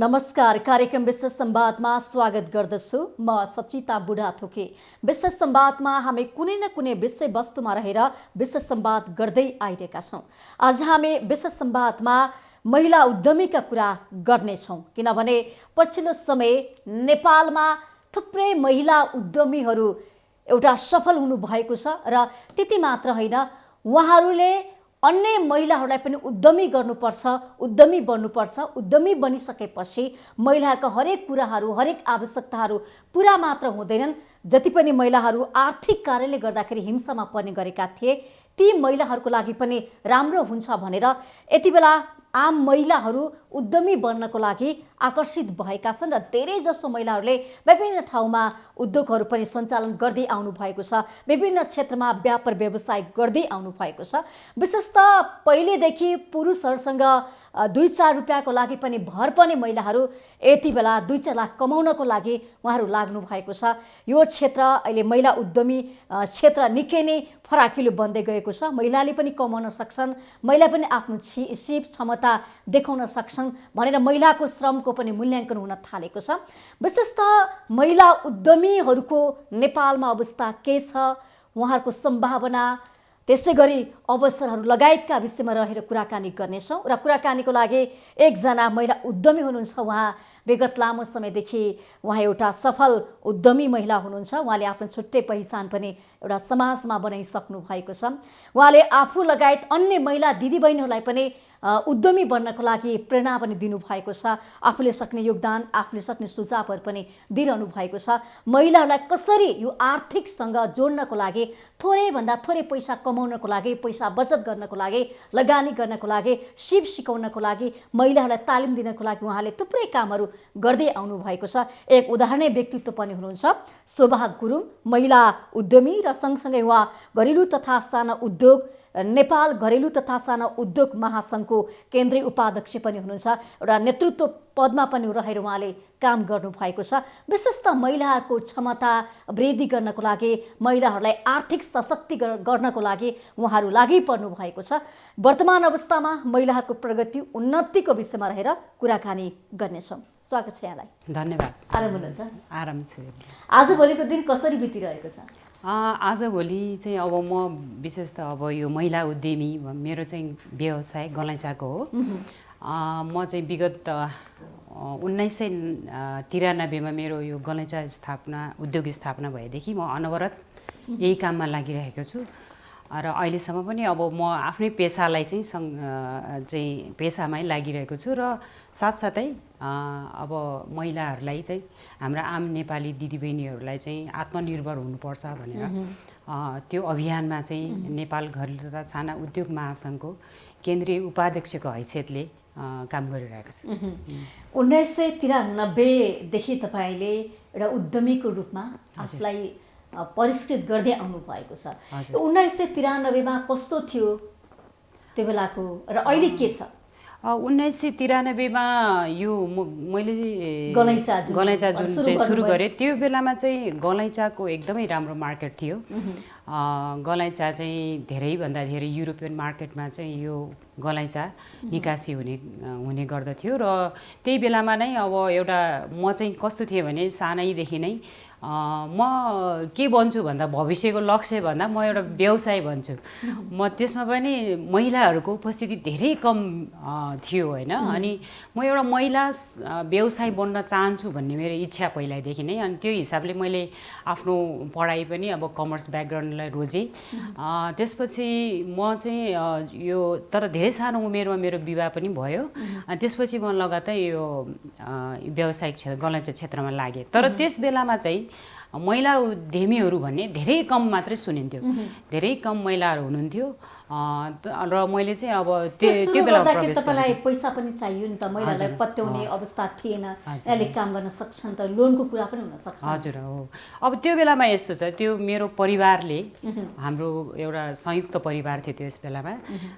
नमस्कार, कार्यक्रम विशेष संवादमा स्वागत गर्दछु। म सचिता बुढाथोकी। विशेष संवादमा हामी कुनै न कुनै विषयवस्तुमा रहेर विशेष संवाद गर्दै आइरहेका छौँ। आज हामी विशेष संवादमा महिला उद्यमीका कुरा गर्नेछौँ, किनभने पछिल्लो समय नेपालमा थुप्रै महिला उद्यमीहरू एउटा सफल हुनु भएको छ र त्यति मात्र होइन, उहाँहरूले अन्य महिलाहरूलाई पनि उद्यमी गर्नुपर्छ, उद्यमी बन्नुपर्छ। उद्यमी बनिसकेपछि महिलाहरूको हरेक कुराहरू, हरेक आवश्यकताहरू पुरा मात्र हुँदैनन्। जति पनि महिलाहरू आर्थिक कार्यले गर्दाखेरि हिंसामा पर्ने गरेका थिए, ती महिलाहरूको लागि पनि राम्रो हुन्छ भनेर यति बेला आम महिलाहरू उद्यमी बन्नको लागि आकर्षित भएका छन् र धेरैजसो महिलाहरूले विभिन्न ठाउँमा उद्योगहरू पनि सञ्चालन गर्दै आउनु भएको छ। विभिन्न क्षेत्रमा व्यापार व्यवसाय गर्दै आउनु भएको छ। विशेषतः पहिलेदेखि पुरुषहरूसँग 2-4 रुपियाँको लागि पनि भर पर्ने महिलाहरू यति बेला 2-4 लाख कमाउनको लागि उहाँहरू लाग्नु भएको छ। यो क्षेत्र अहिले महिला उद्यमी क्षेत्र निकै नै फराकिलो बन्दै गएको छ। महिलाले पनि कमाउन सक्छन्, महिला पनि आफ्नो सिप क्षमता देखाउन सक्छन् भनेर महिलाको श्रमको पनि मूल्याङ्कन हुन थालेको छ। विशेषतः महिला उद्यमीहरूको नेपालमा अवस्था के छ, उहाँहरूको सम्भावना, त्यसै गरी अवसरहरू लगायतका विषयमा रहेर कुराकानी गर्नेछौँ। र कुराकानीको लागि एकजना महिला उद्यमी हुनुहुन्छ। उहाँ विगत लामो समयदेखि उहाँ एउटा सफल उद्यमी महिला हुनुहुन्छ। उहाँले आफ्नो छुट्टै पहिचान पनि एउटा समाजमा बनाइसक्नु भएको छ। उहाँले आफू लगायत अन्य महिला दिदीबहिनीहरूलाई पनि उद्यमी बन्नको लागि प्रेरणा पनि दिनुभएको छ। आफूले सक्ने योगदान, आफूले सक्ने सुझावहरू पनि दिइरहनु भएको छ। महिलाहरूलाई कसरी यो आर्थिकसँग जोड्नको लागि, थोरैभन्दा थोरै पैसा कमाउनको लागि, पैसा बचत गर्नको लागि, लगानी गर्नको लागि, सिप सिकाउनको लागि, महिलाहरूलाई तालिम दिनको लागि उहाँले थुप्रै कामहरू गर्दै आउनु भएको छ। एक उदाहरणीय व्यक्तित्व पनि हुनुहुन्छ शोभा गुरुङ, महिला उद्यमी र सँगसँगै उहाँ घरेलु तथा साना उद्योग नेपाल घरेलु तथा साना उद्योग महासङ्घको केन्द्रीय उपाध्यक्ष पनि हुनुहुन्छ। एउटा नेतृत्व पदमा पनि रहेर उहाँले काम गर्नुभएको छ। विशेषतः महिलाहरूको क्षमता वृद्धि गर्नको लागि, महिलाहरूलाई आर्थिक सशक्ति गर्नको लागि उहाँहरू लागि पर्नु भएको छ। वर्तमान अवस्थामा महिलाहरूको प्रगति, उन्नतिको विषयमा रहेर कुराकानी गर्नेछौँ। स्वागत छ यहाँलाई। धन्यवाद। आराम हुनुहुन्छ? आराम छ। आजभोलिको दिन कसरी बितिरहेको छ? आजभोलि चाहिँ अब म विशेष त अब यो महिला उद्यमी मेरो चाहिँ व्यवसाय गलैँचाको हो। म चाहिँ विगत 1993मा मेरो यो गलैँचा उद्योग स्थापना भएदेखि म अनवरत यही काममा लागिरहेको छु र अहिलेसम्म पनि अब म आफ्नै पेसालाई चाहिँ पेसामै लागिरहेको छु र साथसाथै अब महिलाहरूलाई चाहिँ हाम्रा आम नेपाली दिदीबहिनीहरूलाई चाहिँ आत्मनिर्भर हुनुपर्छ भनेर त्यो अभियानमा चाहिँ नेपाल घरेलु तथा साना उद्योग महासङ्घको केन्द्रीय उपाध्यक्षको हैसियतले काम गरिरहेको छु। 1993 देखि तपाईँले एउटा उद्यमीको रूपमा आफूलाई परिष्कृत गर्दै आउनु भएको छ। 1993मा कस्तो थियो त्यो बेलाको र अहिले के छ? 1993मा यो मैले गलैँचा जुन चाहिँ सुरु गरेँ, त्यो बेलामा चाहिँ गलैँचाको एकदमै राम्रो मार्केट थियो। गलैँचा चाहिँ धेरैभन्दा धेरै युरोपियन मार्केटमा चाहिँ यो गलैँचा निकासी हुने गर्दथ्यो र त्यही बेलामा नै अब एउटा म चाहिँ कस्तो थिएँ भने सानैदेखि नै म के बन्छु भन्दा भविष्यको लक्ष्य भन्दा म एउटा व्यवसाय भन्छु। म त्यसमा पनि महिलाहरूको उपस्थिति धेरै कम थियो होइन। अनि म एउटा महिला व्यवसाय बन्न चाहन्छु भन्ने मेरो इच्छा पहिल्यैदेखि नै। अनि त्यो हिसाबले मैले आफ्नो पढाइ पनि अब कमर्स ब्याकग्राउन्डलाई रोजेँ। त्यसपछि म चाहिँ यो तर धेरै सानो उमेरमा मेरो विवाह पनि भयो। अनि त्यसपछि म लगातार यो व्यावसायिक क्षेत्र गलैँचा क्षेत्रमा लागेँ। तर त्यस बेलामा चाहिँ महिला उद्यमीहरू भन्ने धेरै कम मात्रै सुनिन्थ्यो। धेरै कम महिलाहरू हुनुहुन्थ्यो र मैले चाहिँ अब त्यो बेला तपाईँलाई पैसा पनि चाहियो नि त, महिलालाई पत्याउने अवस्था थिएन, यसले काम गर्न सक्छन् त, लोनको कुरा पनि हुन सक्छ। हजुर हो। अब त्यो बेलामा यस्तो छ, त्यो मेरो परिवारले, हाम्रो एउटा संयुक्त परिवार थियो त्यस बेलामा।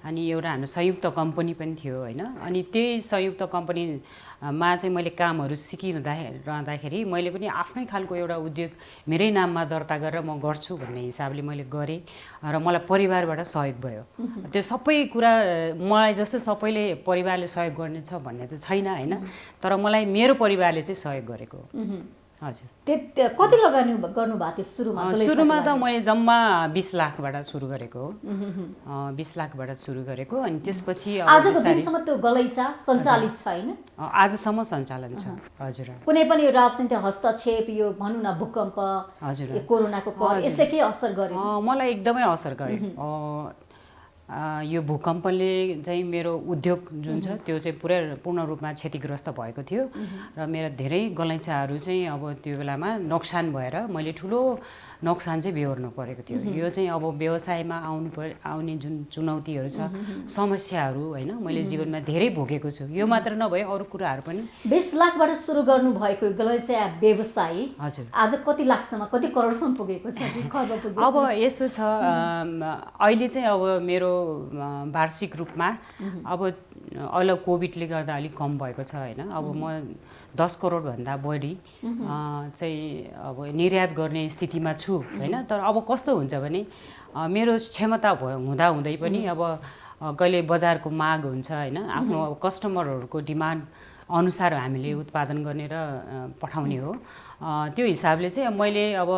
अनि एउटा हाम्रो संयुक्त कम्पनी पनि थियो होइन। अनि त्यही संयुक्त कम्पनीमा चाहिँ मैले कामहरू सिकिरहँदाखेरि मैले पनि आफ्नै खालको एउटा उद्योग मेरै नाममा दर्ता गरेर म गर्छु भन्ने हिसाबले मैले गरेँ र मलाई परिवारबाट सहयोग भयो। त्यो सबै कुरा मलाई जस्तो सबैले परिवारले सहयोग गर्नेछ भन्ने त छैन हैन, तर मलाई मेरो परिवारले चाहिँ सहयोग गरेको हो। हजुर। कति लगानी गर्नुभएको थियो सुरुमा? सुरुमा त मैले जम्मा 20 लाखबाट सुरु गरेको हो। 20 लाखबाट सुरु गरेको, अनि त्यसपछि आजको दिनसम्म त्यो गलैँचा सञ्चालित छ हैन? आजसम्म सञ्चालन छ। हजुर। कुनै पनि राजनीतिक हस्तक्षेप, यो भनौँ न भूकम्प, हजुर, कोरोनाको कहर, यसले के असर गर्यो? मलाई एकदमै असर गर्यो। यो भूकम्पले चाहिँ मेरो उद्योग जुन छ त्यो चाहिँ पूर्ण रूपमा क्षतिग्रस्त भएको थियो र मेरा धेरै गलैँचाहरू चाहिँ अब त्यो बेलामा नोक्सान भएर मैले ठुलो नोक्सान चाहिँ बेहोर्नु परेको थियो। यो चाहिँ अब व्यवसायमा आउने जुन चुनौतीहरू छ, समस्याहरू हैन, मैले जीवनमा धेरै भोगेको छु। यो मात्र नभए अरू कुराहरू पनि। 20 लाखबाट सुरु गर्नु भएको गलैँचा व्यवसाय हजुर आज कति लाखसम्म, कति करोडसम्म पुगेको छ? अब यस्तो छ, अहिले चाहिँ अब मेरो वार्षिक रूपमा अब अहिले कोभिडले गर्दा अलिक कम भएको छ हैन। अब म 10 करोडभन्दा बढी चाहिँ अब निर्यात गर्ने स्थितिमा छु हैन। तर अब कस्तो हुन्छ भने मेरो क्षमता हुँदै पनि अब कहिले बजारको माग हुन्छ हैन, आफ्नो अब कस्टमरहरूको डिमान्ड अनुसार हामीले उत्पादन गर्ने र पठाउने हो। त्यो हिसाबले चाहिँ मैले अब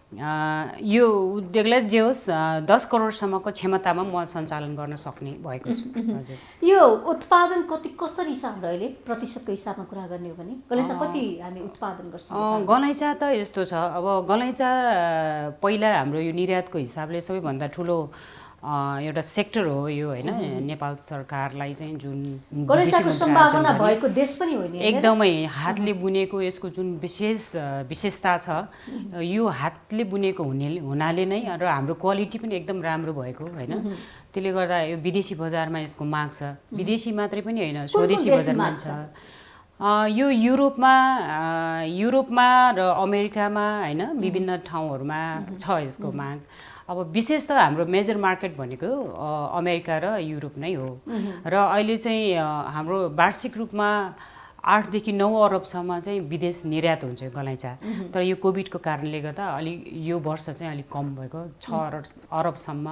यो उद्योगलाई जे होस् 10 करोडसम्मको क्षमतामा म सञ्चालन गर्न सक्ने भएको छु। हजुर। यो उत्पादन कसरी छ हाम्रो अहिले प्रतिशतको हिसाबमा कुरा गर्ने हो भने गलैँचा कति हामी उत्पादन गर्छौँ? गलैँचा त यस्तो छ, अब गलैँचा पहिला हाम्रो यो निर्यातको हिसाबले सबैभन्दा ठुलो एउटा सेक्टर हो यो हैन। नेपाल सरकारलाई चाहिँ जुन गलैँचाको सम्भावना भएको देश पनि हो नि, एकदमै हातले बुनेको यसको जुन विशेषता छ, यो हातले बुनेको हुनाले नै र हाम्रो क्वालिटी पनि एकदम राम्रो भएको हैन। त्यसले गर्दा यो विदेशी बजारमा यसको माग छ। विदेशी मात्रै पनि हैन, स्वदेशी बजारमा छ। यो युरोपमा र अमेरिकामा हैन, विभिन्न ठाउँहरूमा छ यसको माग। अब विशेष त हाम्रो मेजर मार्केट भनेको अमेरिका र युरोप नै हो र अहिले चाहिँ हाम्रो वार्षिक रूपमा 8 देखि 9 अरबसम्म चाहिँ विदेश निर्यात हुन्छ गलैँचा। तर यो कोभिडको कारणले गर्दा यो वर्ष चाहिँ अलिक कम भएको, 6 अरबसम्म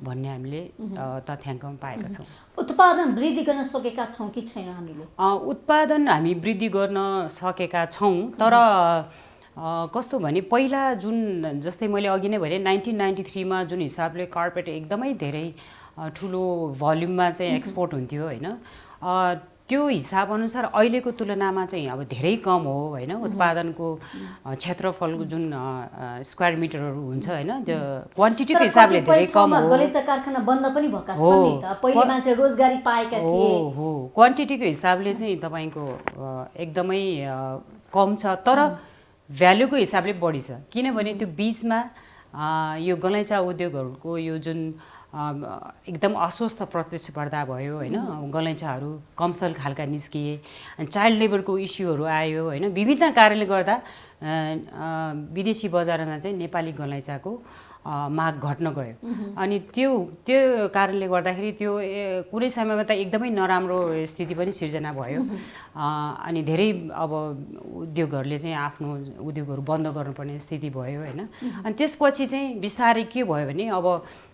भन्ने हामीले तथ्याङ्कमा पाएका छौँ। उत्पादन वृद्धि गर्न सकेका छौँ कि छैन हामीले? उत्पादन हामी वृद्धि गर्न सकेका छौँ, तर कस्तो भने पहिला जुन जस्तै मैले अघि नै भने 1993 मा जुन हिसाबले कार्पेट एकदमै धेरै ठुलो भल्युममा चाहिँ एक्सपोर्ट हुन्थ्यो हैन, त्यो हिसाब अनुसार अहिलेको तुलनामा चाहिँ अब धेरै कम हो हैन। उत्पादनको क्षेत्रफलको जुन स्क्वायर मिटरहरू हुन्छ हैन, त्यो क्वान्टिटीको हिसाबले धेरै कम हो। गलैँचा कारखाना बन्द पनि भएका छन् नि त, पहिले मान्छे रोजगारी पाएका थिए। हो, क्वान्टिटीको हिसाबले चाहिँ तपाईको एकदमै कम छ, तर भ्यालुको हिसाबले बढी छ। किनभने त्यो बीचमा यो गलैँचा उद्योगहरूको यो जुन एकदम अस्वस्थ प्रतिस्पर्धा भयो हैन, गलैँचाहरू कमसल खालका निस्किए, चाइल्ड लेबरको इस्युहरू आयो हैन, विभिन्न कारणले गर्दा विदेशी बजारमा चाहिँ नेपाली गलैँचाको माग घट्न गयो। अनि त्यो कारणले गर्दाखेरि त्यो कुनै समयमा त एकदमै नराम्रो स्थिति पनि सिर्जना भयो। अनि धेरै अब उद्योगहरूले चाहिँ आफ्नो उद्योगहरू बन्द गर्नुपर्ने स्थिति भयो हैन। अनि त्यसपछि चाहिँ बिस्तारै के भयो भने अब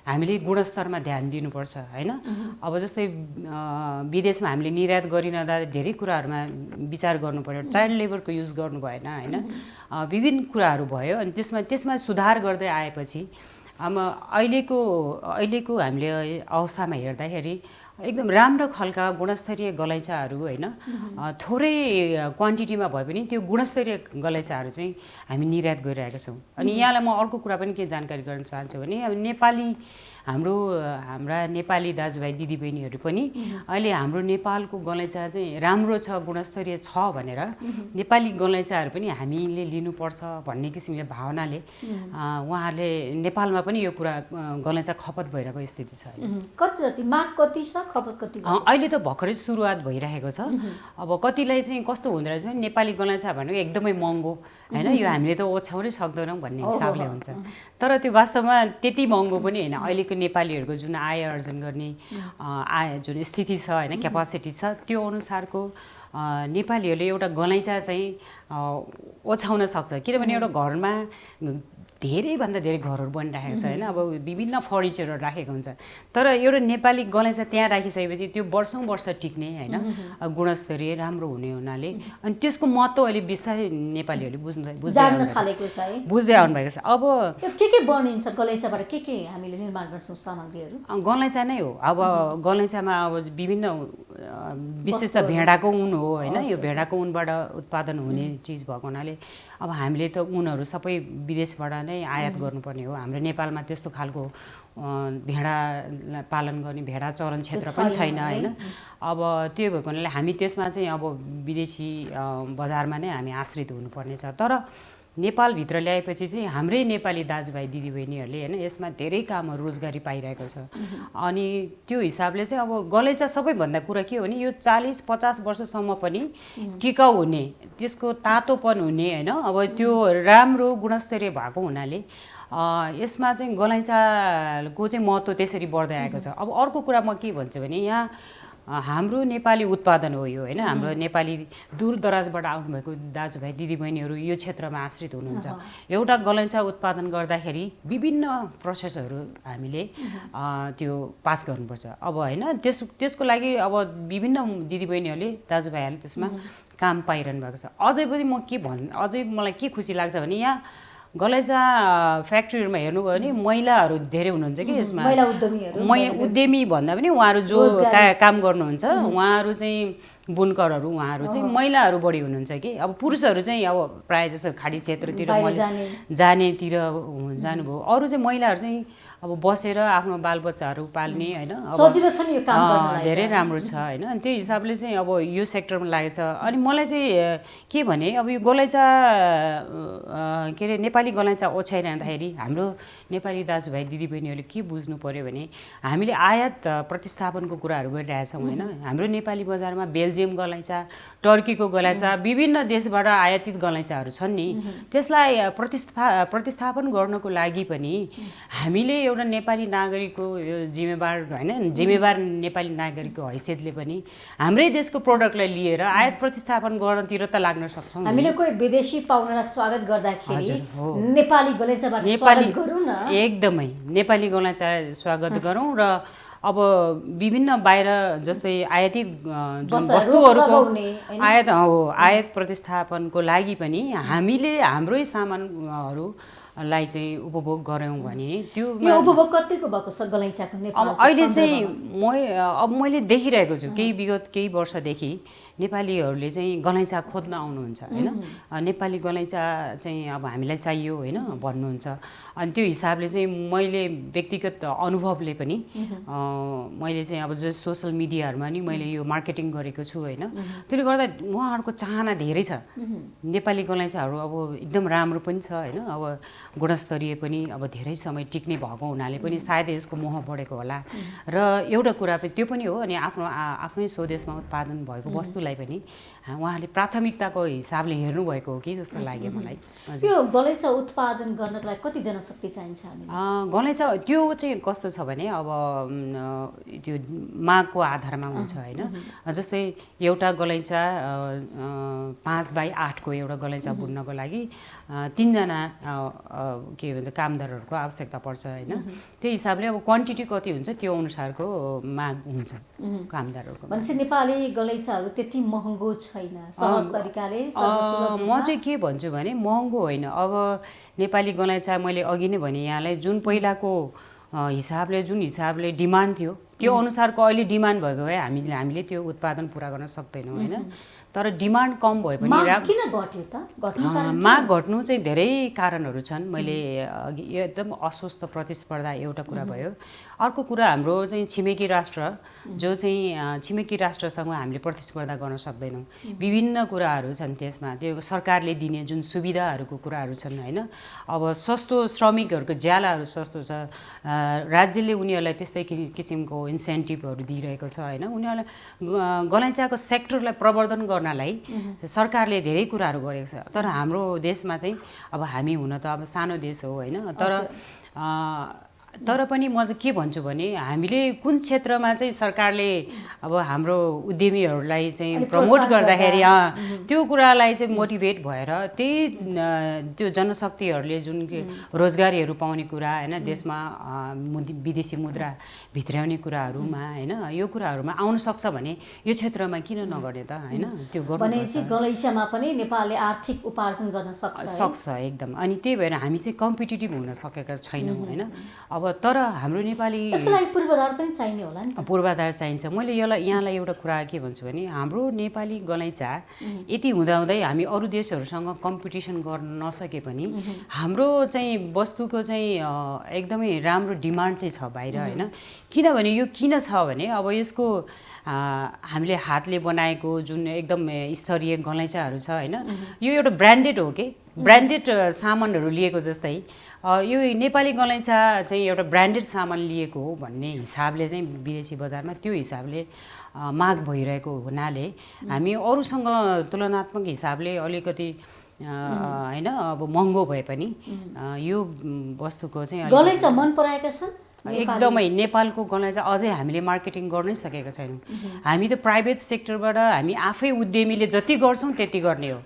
हामीले गुणस्तरमा ध्यान दिनुपर्छ हैन। अब जस्तै विदेशमा हामीले निर्यात गरिरहँदा धेरै कुराहरूमा विचार गर्नु पर्यो, चाइल्ड लेबरको युज गर्नु भएन हैन, विभिन्न कुराहरू भयो। अनि त्यसमा सुधार गर्दै आएपछि अब अहिलेको हामीले अवस्थामा हेर्दाखेरि एकदम राम्रो खालका गुणस्तरीय गलैँचाहरू हैन, थोरै क्वान्टिटीमा भए पनि त्यो गुणस्तरीय गलैँचाहरू चाहिँ हामी निर्यात गरिरहेका छौँ। अनि यहाँलाई म अर्को कुरा पनि के जानकारी गराउन चाहन्छु भने अब हाम्रा नेपाली दाजुभाइ दिदीबहिनीहरू पनि अहिले हाम्रो नेपालको गलैँचा चाहिँ राम्रो छ, गुणस्तरीय छ भनेर नेपाली गलैँचाहरू पनि हामीले लिनुपर्छ भन्ने किसिमले भावनाले उहाँहरूले नेपालमा पनि यो कुरा गलैँचा खपत भइरहेको स्थिति छ। कति जति माग कति छ, खपत कति? अहिले त भर्खरै सुरुवात भइरहेको छ। अब कतिलाई चाहिँ कस्तो हुँदो रहेछ भने नेपाली गलैँचा भनेको एकदमै महँगो हैन, यो हामीले त ओछ्याउनै सक्दैनौँ भन्ने हिसाबले हुन्छ। तर त्यो वास्तवमा त्यति महँगो पनि हैन। अहिलेको नेपालीहरूको जुन आय आर्जन गर्ने जुन स्थिति छ हैन, क्यापासिटी छ, त्यो अनुसारको नेपालीहरूले एउटा गलैँचा चाहिँ ओछ्याउन सक्छ किनभने एउटा घरमा धेरैभन्दा धेरै घरहरू बनिराखेको छ होइन अब विभिन्न फर्निचरहरू राखेको हुन्छ तर एउटा नेपाली गलैँचा त्यहाँ राखिसकेपछि त्यो वर्षौँ वर्ष टिक्ने होइन गुणस्तरीय राम्रो हुने हुनाले अनि त्यसको महत्त्व अहिले बिस्तारै नेपालीहरूले बुझ्दै आउनु भएको छ। अब के बनिन्छ गलैँचाबाट के हामीले निर्माण गर्छौँ सामग्रीहरू? गलैँचा नै हो। अब गलैँचामा अब विभिन्न विशेष त भेडाको ऊन हो होइन यो भेडाको ऊनबाट उत्पादन हुने चिज भएको हुनाले अब हामीले त ऊनहरू सबै विदेशबाट नै आयात गर्नुपर्ने हो। हाम्रो नेपालमा त्यस्तो खालको भेडा पालन गर्ने भेडा चरण क्षेत्र पनि छैन होइन। अब त्यो भएको हुनाले हामी त्यसमा चाहिँ अब विदेशी बजारमा नै हामी आश्रित हुनुपर्ने छ। तर नेपालभित्र ल्याएपछि चाहिँ हाम्रै नेपाली दाजुभाइ दिदीबहिनीहरूले होइन यसमा धेरै कामहरू रोजगारी पाइरहेको छ। अनि त्यो हिसाबले चाहिँ अब गलैँचा सबैभन्दा कुरा के हो भने यो 40-50 वर्षसम्म पनि टिकाउ हुने त्यसको तातोपन हुने होइन अब त्यो राम्रो गुणस्तरीय भएको हुनाले यसमा चाहिँ गलैँचाको चाहिँ महत्त्व त्यसरी बढ्दै आएको छ। अब अर्को कुरा म के भन्छु भने यहाँ हाम्रो नेपाली उत्पादन हो यो होइन हाम्रो नेपाली दूरदराजबाट आउनुभएको दाजुभाइ दिदीबहिनीहरू यो क्षेत्रमा आश्रित हुनुहुन्छ। एउटा गलैँचा उत्पादन गर्दाखेरि विभिन्न प्रोसेसहरू हामीले त्यो पास गर्नुपर्छ अब होइन त्यसको लागि अब विभिन्न दिदीबहिनीहरूले दाजुभाइहरूले त्यसमा काम पाइरहनु भएको छ। अझै पनि म अझै मलाई के खुसी लाग्छ भने यहाँ गलैँचा फ्याक्ट्रीहरूमा हेर्नुभयो भने महिलाहरू धेरै हुनुहुन्छ कि यसमा उद्यमी भन्दा पनि उहाँहरू जो काम गर्नुहुन्छ उहाँहरू चाहिँ बुनकरहरू उहाँहरू चाहिँ महिलाहरू बढी हुनुहुन्छ कि अब पुरुषहरू चाहिँ अब प्रायः जसो खाडी क्षेत्रतिर जानेतिर जानुभयो अरू चाहिँ महिलाहरू चाहिँ अब बसेर आफ्नो बालबच्चाहरू पाल्ने होइन धेरै राम्रो छ होइन। अनि त्यो हिसाबले चाहिँ अब यो सेक्टरमा लागेको छ। अनि मलाई चाहिँ के भने अब यो गलैँचा के अरे नेपाली गलैँचा ओछ्याइरहँदाखेरि हाम्रो नेपाली दाजुभाइ दिदीबहिनीहरूले के बुझ्नु पर्यो भने हामीले आयात प्रतिस्थापनको कुराहरू गरिरहेछौँ होइन। हाम्रो नेपाली बजारमा बेल्जियम गलैँचा टर्कीको गलैँचा विभिन्न देशबाट आयातित गलैँचाहरू छन् नि त्यसलाई प्रतिस्थापन गर्नको लागि पनि हामीले एउटा नेपाली नागरिकको यो जिम्मेवार नेपाली नागरिकको हैसियतले पनि हाम्रै देशको प्रोडक्टलाई लिएर आयात प्रतिस्थापन गर्नतिर त लाग्न सक्छौँ। हामीले कोही विदेशी पाहुनालाई स्वागत गर्दाखेरि नेपाली गलैँचाबाट स्वागत गरौँ न एकदमै नेपाली गलैँचा स्वागत गरौँ र अब विभिन्न बाहिर जस्तै आयातित जुन वस्तुहरूको आयात प्रतिस्थापनको लागि पनि हामीले हाम्रै सामानहरूलाई चाहिँ उपभोग गऱ्यौँ भने त्यो उपभोग कतिको भएको छ गलैँचाको नेपाल? अहिले चाहिँ मैले देखिरहेको छु केही वर्षदेखि नेपालीहरूले चाहिँ गलैँचा खोज्न आउनुहुन्छ होइन। नेपाली गलैँचा चाहिँ अब हामीलाई चाहियो होइन भन्नुहुन्छ। अनि त्यो हिसाबले चाहिँ मैले व्यक्तिगत अनुभवले पनि मैले चाहिँ अब जस सोसल मिडियाहरूमा नि मैले यो मार्केटिङ गरेको छु होइन। त्यसले गर्दा उहाँहरूको चाहना धेरै छ। नेपाली गलैँचाहरू अब एकदम राम्रो पनि छ होइन अब गुणस्तरीय पनि अब धेरै समय टिक्ने भएको हुनाले पनि सायद यसको मोह बढेको होला। र एउटा कुरा पनि त्यो पनि हो अनि आफ्नै स्वदेशमा उत्पादन भएको वस्तुलाई पनि उहाँले प्राथमिकताको हिसाबले हेर्नुभएको हो कि जस्तो लाग्यो मलाई। यो गलैँचा उत्पादन गर्नको लागि कति जनशक्ति चाहिन्छ हामीलाई? गलैँचा त्यो चाहिँ कस्तो छ भने अब त्यो मागको आधारमा हुन्छ होइन। जस्तै एउटा गलैँचा 5x8 को एउटा गलैँचा बुन्नको लागि 3 जना के भन्छ कामदारहरूको आवश्यकता पर्छ होइन। त्यो हिसाबले अब क्वान्टिटी कति हुन्छ त्यो अनुसारको माग हुन्छ कामदारहरूको। भनेपछि नेपाली गलैँचाहरू त्यति महँगो छैन सहज तरिकाले म चाहिँ के भन्छु भने महँगो होइन। अब नेपाली गलैँचा मैले अघि नै भने यहाँलाई जुन पहिलाको जुन हिसाबले डिमान्ड थियो त्यो अनुसारको अहिले डिमान्ड भएको भए हामीले त्यो उत्पादन पुरा गर्न सक्दैनौँ होइन। तर डिमान्ड कम भए पनि किन घट्यो त? माग घट्नु चाहिँ धेरै कारणहरू छन्। मैले एकदम अस्वस्थ प्रतिस्पर्धा एउटा कुरा भयो। अर्को कुरा हाम्रो चाहिँ छिमेकी राष्ट्र जो चाहिँ छिमेकी राष्ट्रसँग हामीले प्रतिस्पर्धा गर्न सक्दैनौँ। विभिन्न कुराहरू छन् त्यसमा त्यो सरकारले दिने जुन सुविधाहरूको कुराहरू छन् होइन। अब सस्तो श्रमिकहरूको ज्यालाहरू सस्तो छ। राज्यले उनीहरूलाई त्यस्तै किसिमको इन्सेन्टिभहरू दिइरहेको छ होइन। उनीहरूलाई गलैँचाको सेक्टरलाई प्रवर्धन गर्नलाई सरकारले धेरै कुराहरू गरेको छ। तर हाम्रो देशमा चाहिँ अब हामी हुन त अब सानो देश हो होइन। तर तर पनि म के भन्छु भने हामीले कुन क्षेत्रमा चाहिँ सरकारले अब हाम्रो उद्यमीहरूलाई चाहिँ प्रमोट गर्दाखेरि त्यो कुरालाई चाहिँ मोटिभेट भएर त्यही त्यो जनशक्तिहरूले जुन रोजगारीहरू पाउने कुरा हैन, देशमा विदेशी मुद्रा भित्र्याउने कुराहरूमा हैन, यो कुराहरूमा आउन सक्छ भने यो क्षेत्रमा किन नगर्ने त हैन, त्यो गर्नुपर्छ। गलैँचामा पनि नेपालले आर्थिक उपार्जन गर्न सक्छ एकदम। अनि त्यही भएर हामी चाहिँ कम्पिटिटिभ हुन सकेका छैनौँ हैन। अब तर हाम्रो नेपाली यसको लागि पूर्वाधार पनि चाहिने होला नि। पूर्वाधार चाहिन्छ। मैले यहाँलाई एउटा कुरा के भन्छु भने हाम्रो नेपाली गलैँचा यति हुँदाहुँदै हामी अरू देशहरूसँग कम्पिटिसन गर्न नसके पनि हाम्रो चाहिँ वस्तुको चाहिँ एकदमै राम्रो डिमान्ड चाहिँ छ बाहिर हैन। किनभने यो किन छ भने अब यसको हामीले हातले बनाएको जुन एकदम स्तरीय गलैँचाहरू छ हैन, यो एउटा ब्रान्डेड हो के, ब्रान्डेड सामानहरू लिएको जस्तै यो नेपाली गलैँचा चाहिँ एउटा ब्रान्डेड सामान लिएको हो भन्ने हिसाबले चाहिँ विदेशी बजारमा त्यो हिसाबले माग भइरहेको हुनाले हामी अरूसँग तुलनात्मक हिसाबले अलिकति हैन अब महँगो भए पनि यो वस्तुको चाहिँ गलैँचा मन पराएका छन् एकदमै। नेपालको गलैँचा अझै हामीले मार्केटिङ गर्नै सकेका छैनौँ। हामी त प्राइभेट सेक्टरबाट हामी आफै उद्यमीले जति गर्छौँ त्यति गर्ने हो।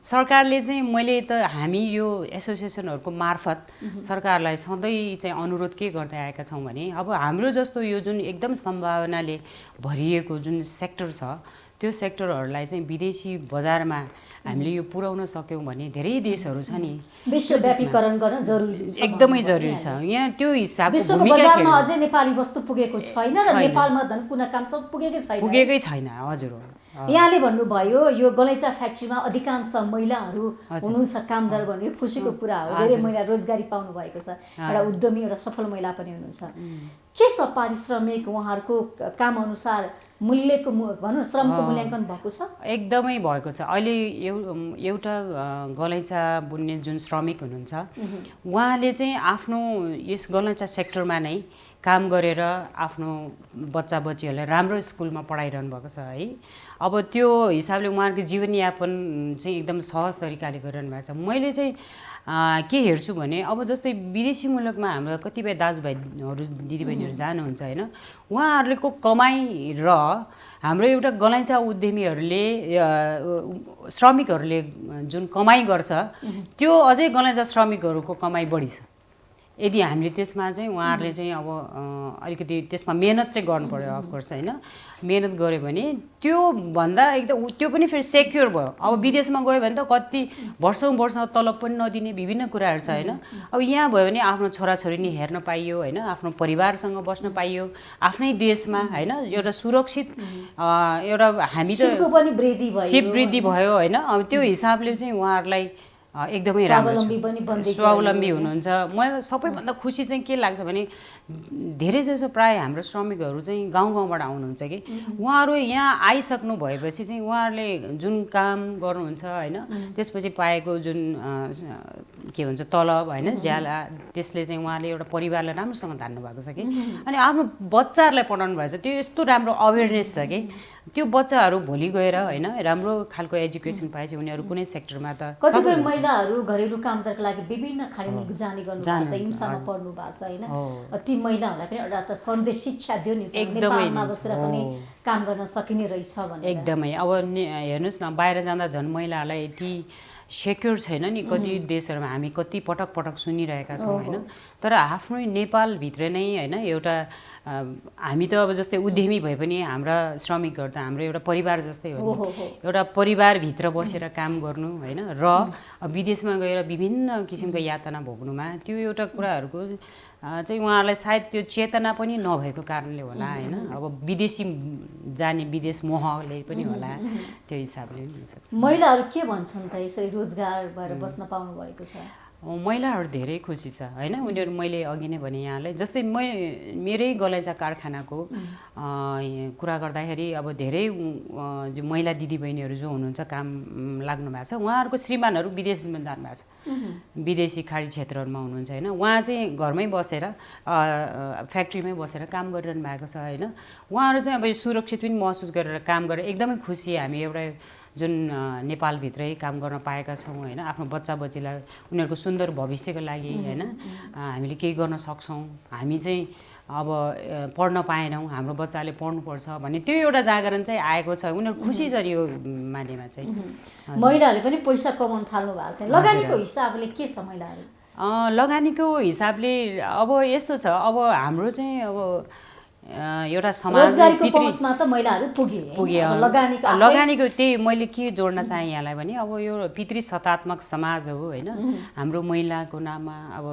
सरकारले चाहिँ मैले त हामी यो एसोसिएसनहरूको मार्फत सरकारलाई सधैँ चाहिँ अनुरोध के गर्दै आएका छौँ भने अब हाम्रो जस्तो यो जुन एकदम सम्भावनाले भरिएको जुन सेक्टर छ त्यो सेक्टरहरूलाई चाहिँ विदेशी बजारमा हामीले यो पुर्याउन सक्यौँ भने धेरै देशहरू छ नि, विश्वव्यापीकरण गर्न जरुरी छ, एकदमै जरुरी छ। यहाँ त्यो हिसाबको भूमिका बजारमा अझै नेपाली वस्तु पुगेको छैन र नेपालमा धन कुना काम सब पुगेकै छैन। हजुर यहाँले भन्नुभयो यो गलैँचा फ्याक्ट्रीमा अधिकांश महिलाहरू हुनुहुन्छ कामदार भन्ने खुसीको कुरा हो। धेरै महिला रोजगारी पाउनु भएको छ, एउटा उद्यमी एउटा सफल महिला पनि हुनुहुन्छ। के छ पारिश्रमिक उहाँहरूको काम अनुसार मूल्यको भनौँ श्रमको मूल्याङ्कन भएको छ? एकदमै भएको छ। अहिले एउटा गलैँचा बुन्ने जुन श्रमिक हुनुहुन्छ उहाँले चाहिँ आफ्नो यस गलैँचा सेक्टरमा नै काम गरेर आफ्नो बच्चा बच्चीहरूलाई राम्रो स्कुलमा पढाइरहनु भएको छ है। अब त्यो हिसाबले उहाँहरूको जीवनयापन चाहिँ एकदम सहज तरिकाले गरिरहनु भएको छ। मैले चाहिँ के हेर्छु भने अब जस्तै विदेशी मुलुकमा हाम्रो कतिपय दाजुभाइहरू दिदीबहिनीहरू जानुहुन्छ होइन, उहाँहरूको कमाइ र हाम्रो एउटा गलैँचा उद्यमीहरूले श्रमिकहरूले जुन कमाइ गर्छ त्यो अझै गलैँचा श्रमिकहरूको कमाइ बढी छ। यदि हामीले त्यसमा चाहिँ उहाँहरूले चाहिँ अब अलिकति त्यसमा मेहनत चाहिँ गर्नु पर्यो अफकोर्स होइन। मेहनत गऱ्यो भने त्यो भन्दा एकदम त्यो पनि फेरि सेक्योर भयो। अब विदेशमा गयो भने त कति वर्षौँ तलब पनि नदिने विभिन्न कुराहरू छ होइन। अब यहाँ भयो भने आफ्नो छोराछोरी नि हेर्न पाइयो होइन, आफ्नो परिवारसँग बस्न पाइयो आफ्नै देशमा होइन, एउटा सुरक्षित एउटा हामी त सिप वृद्धि भयो होइन। अब त्यो हिसाबले चाहिँ उहाँहरूलाई एकदमै राम्रो स्वावलम्बी हुनुहुन्छ। मलाई सबैभन्दा खुसी चाहिँ के लाग्छ भने धेरै जसो प्राय हाम्रो श्रमिकहरू चाहिँ गाउँबाट आउनुहुन्छ कि उहाँहरू यहाँ आइसक्नु भएपछि चाहिँ उहाँहरूले जुन काम गर्नुहुन्छ होइन त्यसपछि पाएको जुन के भन्छ तलब होइन ज्याला त्यसले चाहिँ उहाँले एउटा परिवारलाई राम्रोसँग धान्नु भएको छ कि अनि आफ्नो बच्चाहरूलाई पढाउनु भएको छ। त्यो यस्तो राम्रो अवेरनेस छ कि त्यो बच्चाहरू भोलि गएर होइन राम्रो खालको एजुकेसन पाएपछि उनीहरू कुनै सेक्टरमा त कतिपय महिलाहरू घरेलु कामदारको लागि विभिन्न खाडी मुलुक जाने गर्नुभएको छ, हिंसामा पर्नु भएको छ होइन। ती महिलाहरूलाई पनि एउटा त सन्देश शिक्षा दियो नि नेपालमा बसेर पनि काम गर्न सकिने रहेछ भनेर। एकदमै। अब हेर्नुहोस् न बाहिर जाँदा झन् महिलाहरूलाई यति सेक्योर छैन नि कति देशहरूमा हामी कति पटक सुनिरहेका छौँ होइन। तर आफ्नो नेपालभित्र नै होइन एउटा हामी त अब जस्तै उद्यमी भए पनि हाम्रा श्रमिकहरू त हाम्रो एउटा परिवार जस्तै हो नि। एउटा परिवारभित्र बसेर काम गर्नु होइन र विदेशमा गएर विभिन्न किसिमको यातना भोग्नुमा त्यो एउटा कुराहरूको चाहिँ उहाँहरूलाई सायद त्यो चेतना पनि नभएको कारणले होला होइन। अब विदेशी जाने विदेश मोहले पनि होला त्यो हिसाबले हुनसक्छ। महिलाहरू के भन्छन् त यसरी रोजगार भएर बस्न पाउनु भएको छ? महिलाहरू धेरै खुसी छ होइन। उनीहरू मैले अघि नै भने यहाँलाई जस्तै मेरै गलैँचा कारखानाको कुरा गर्दाखेरि अब धेरै महिला दिदीबहिनीहरू जो हुनुहुन्छ काम लाग्नु भएको छ उहाँहरूको श्रीमानहरू विदेशमा जानुभएको छ, विदेशी खाडी क्षेत्रहरूमा हुनुहुन्छ होइन। उहाँ चाहिँ घरमै बसेर फ्याक्ट्रीमै बसेर काम गरिरहनु भएको छ होइन। उहाँहरू चाहिँ अब सुरक्षित पनि महसुस गरेर काम गरेर एकदमै खुसी हामी एउटा जुन नेपालभित्रै काम गर्न पाएका छौँ होइन, आफ्नो बच्चा बच्चीलाई उनीहरूको सुन्दर भविष्यको लागि होइन हामीले केही गर्न सक्छौँ, हामी चाहिँ अब पढ्न पाएनौँ, हाम्रो बच्चाले पढ्नुपर्छ भन्ने त्यो एउटा जागरण चाहिँ आएको छ। उनीहरू खुसी छन् यो मानेमा चाहिँ। महिलाहरूले पनि पैसा कमाउन थाल्नु भएको छ। लगानीको हिसाबले के छ महिलाहरू? लगानीको हिसाबले अब यस्तो छ, अब हाम्रो चाहिँ अब एउटा समाज पहुँचमा त महिलाहरू पुगे। लगानीको त्यही मैले के जोड्न चाहेँ यहाँलाई भने अब यो पितृसत्तात्मक समाज हो होइन, हाम्रो महिलाको नाममा अब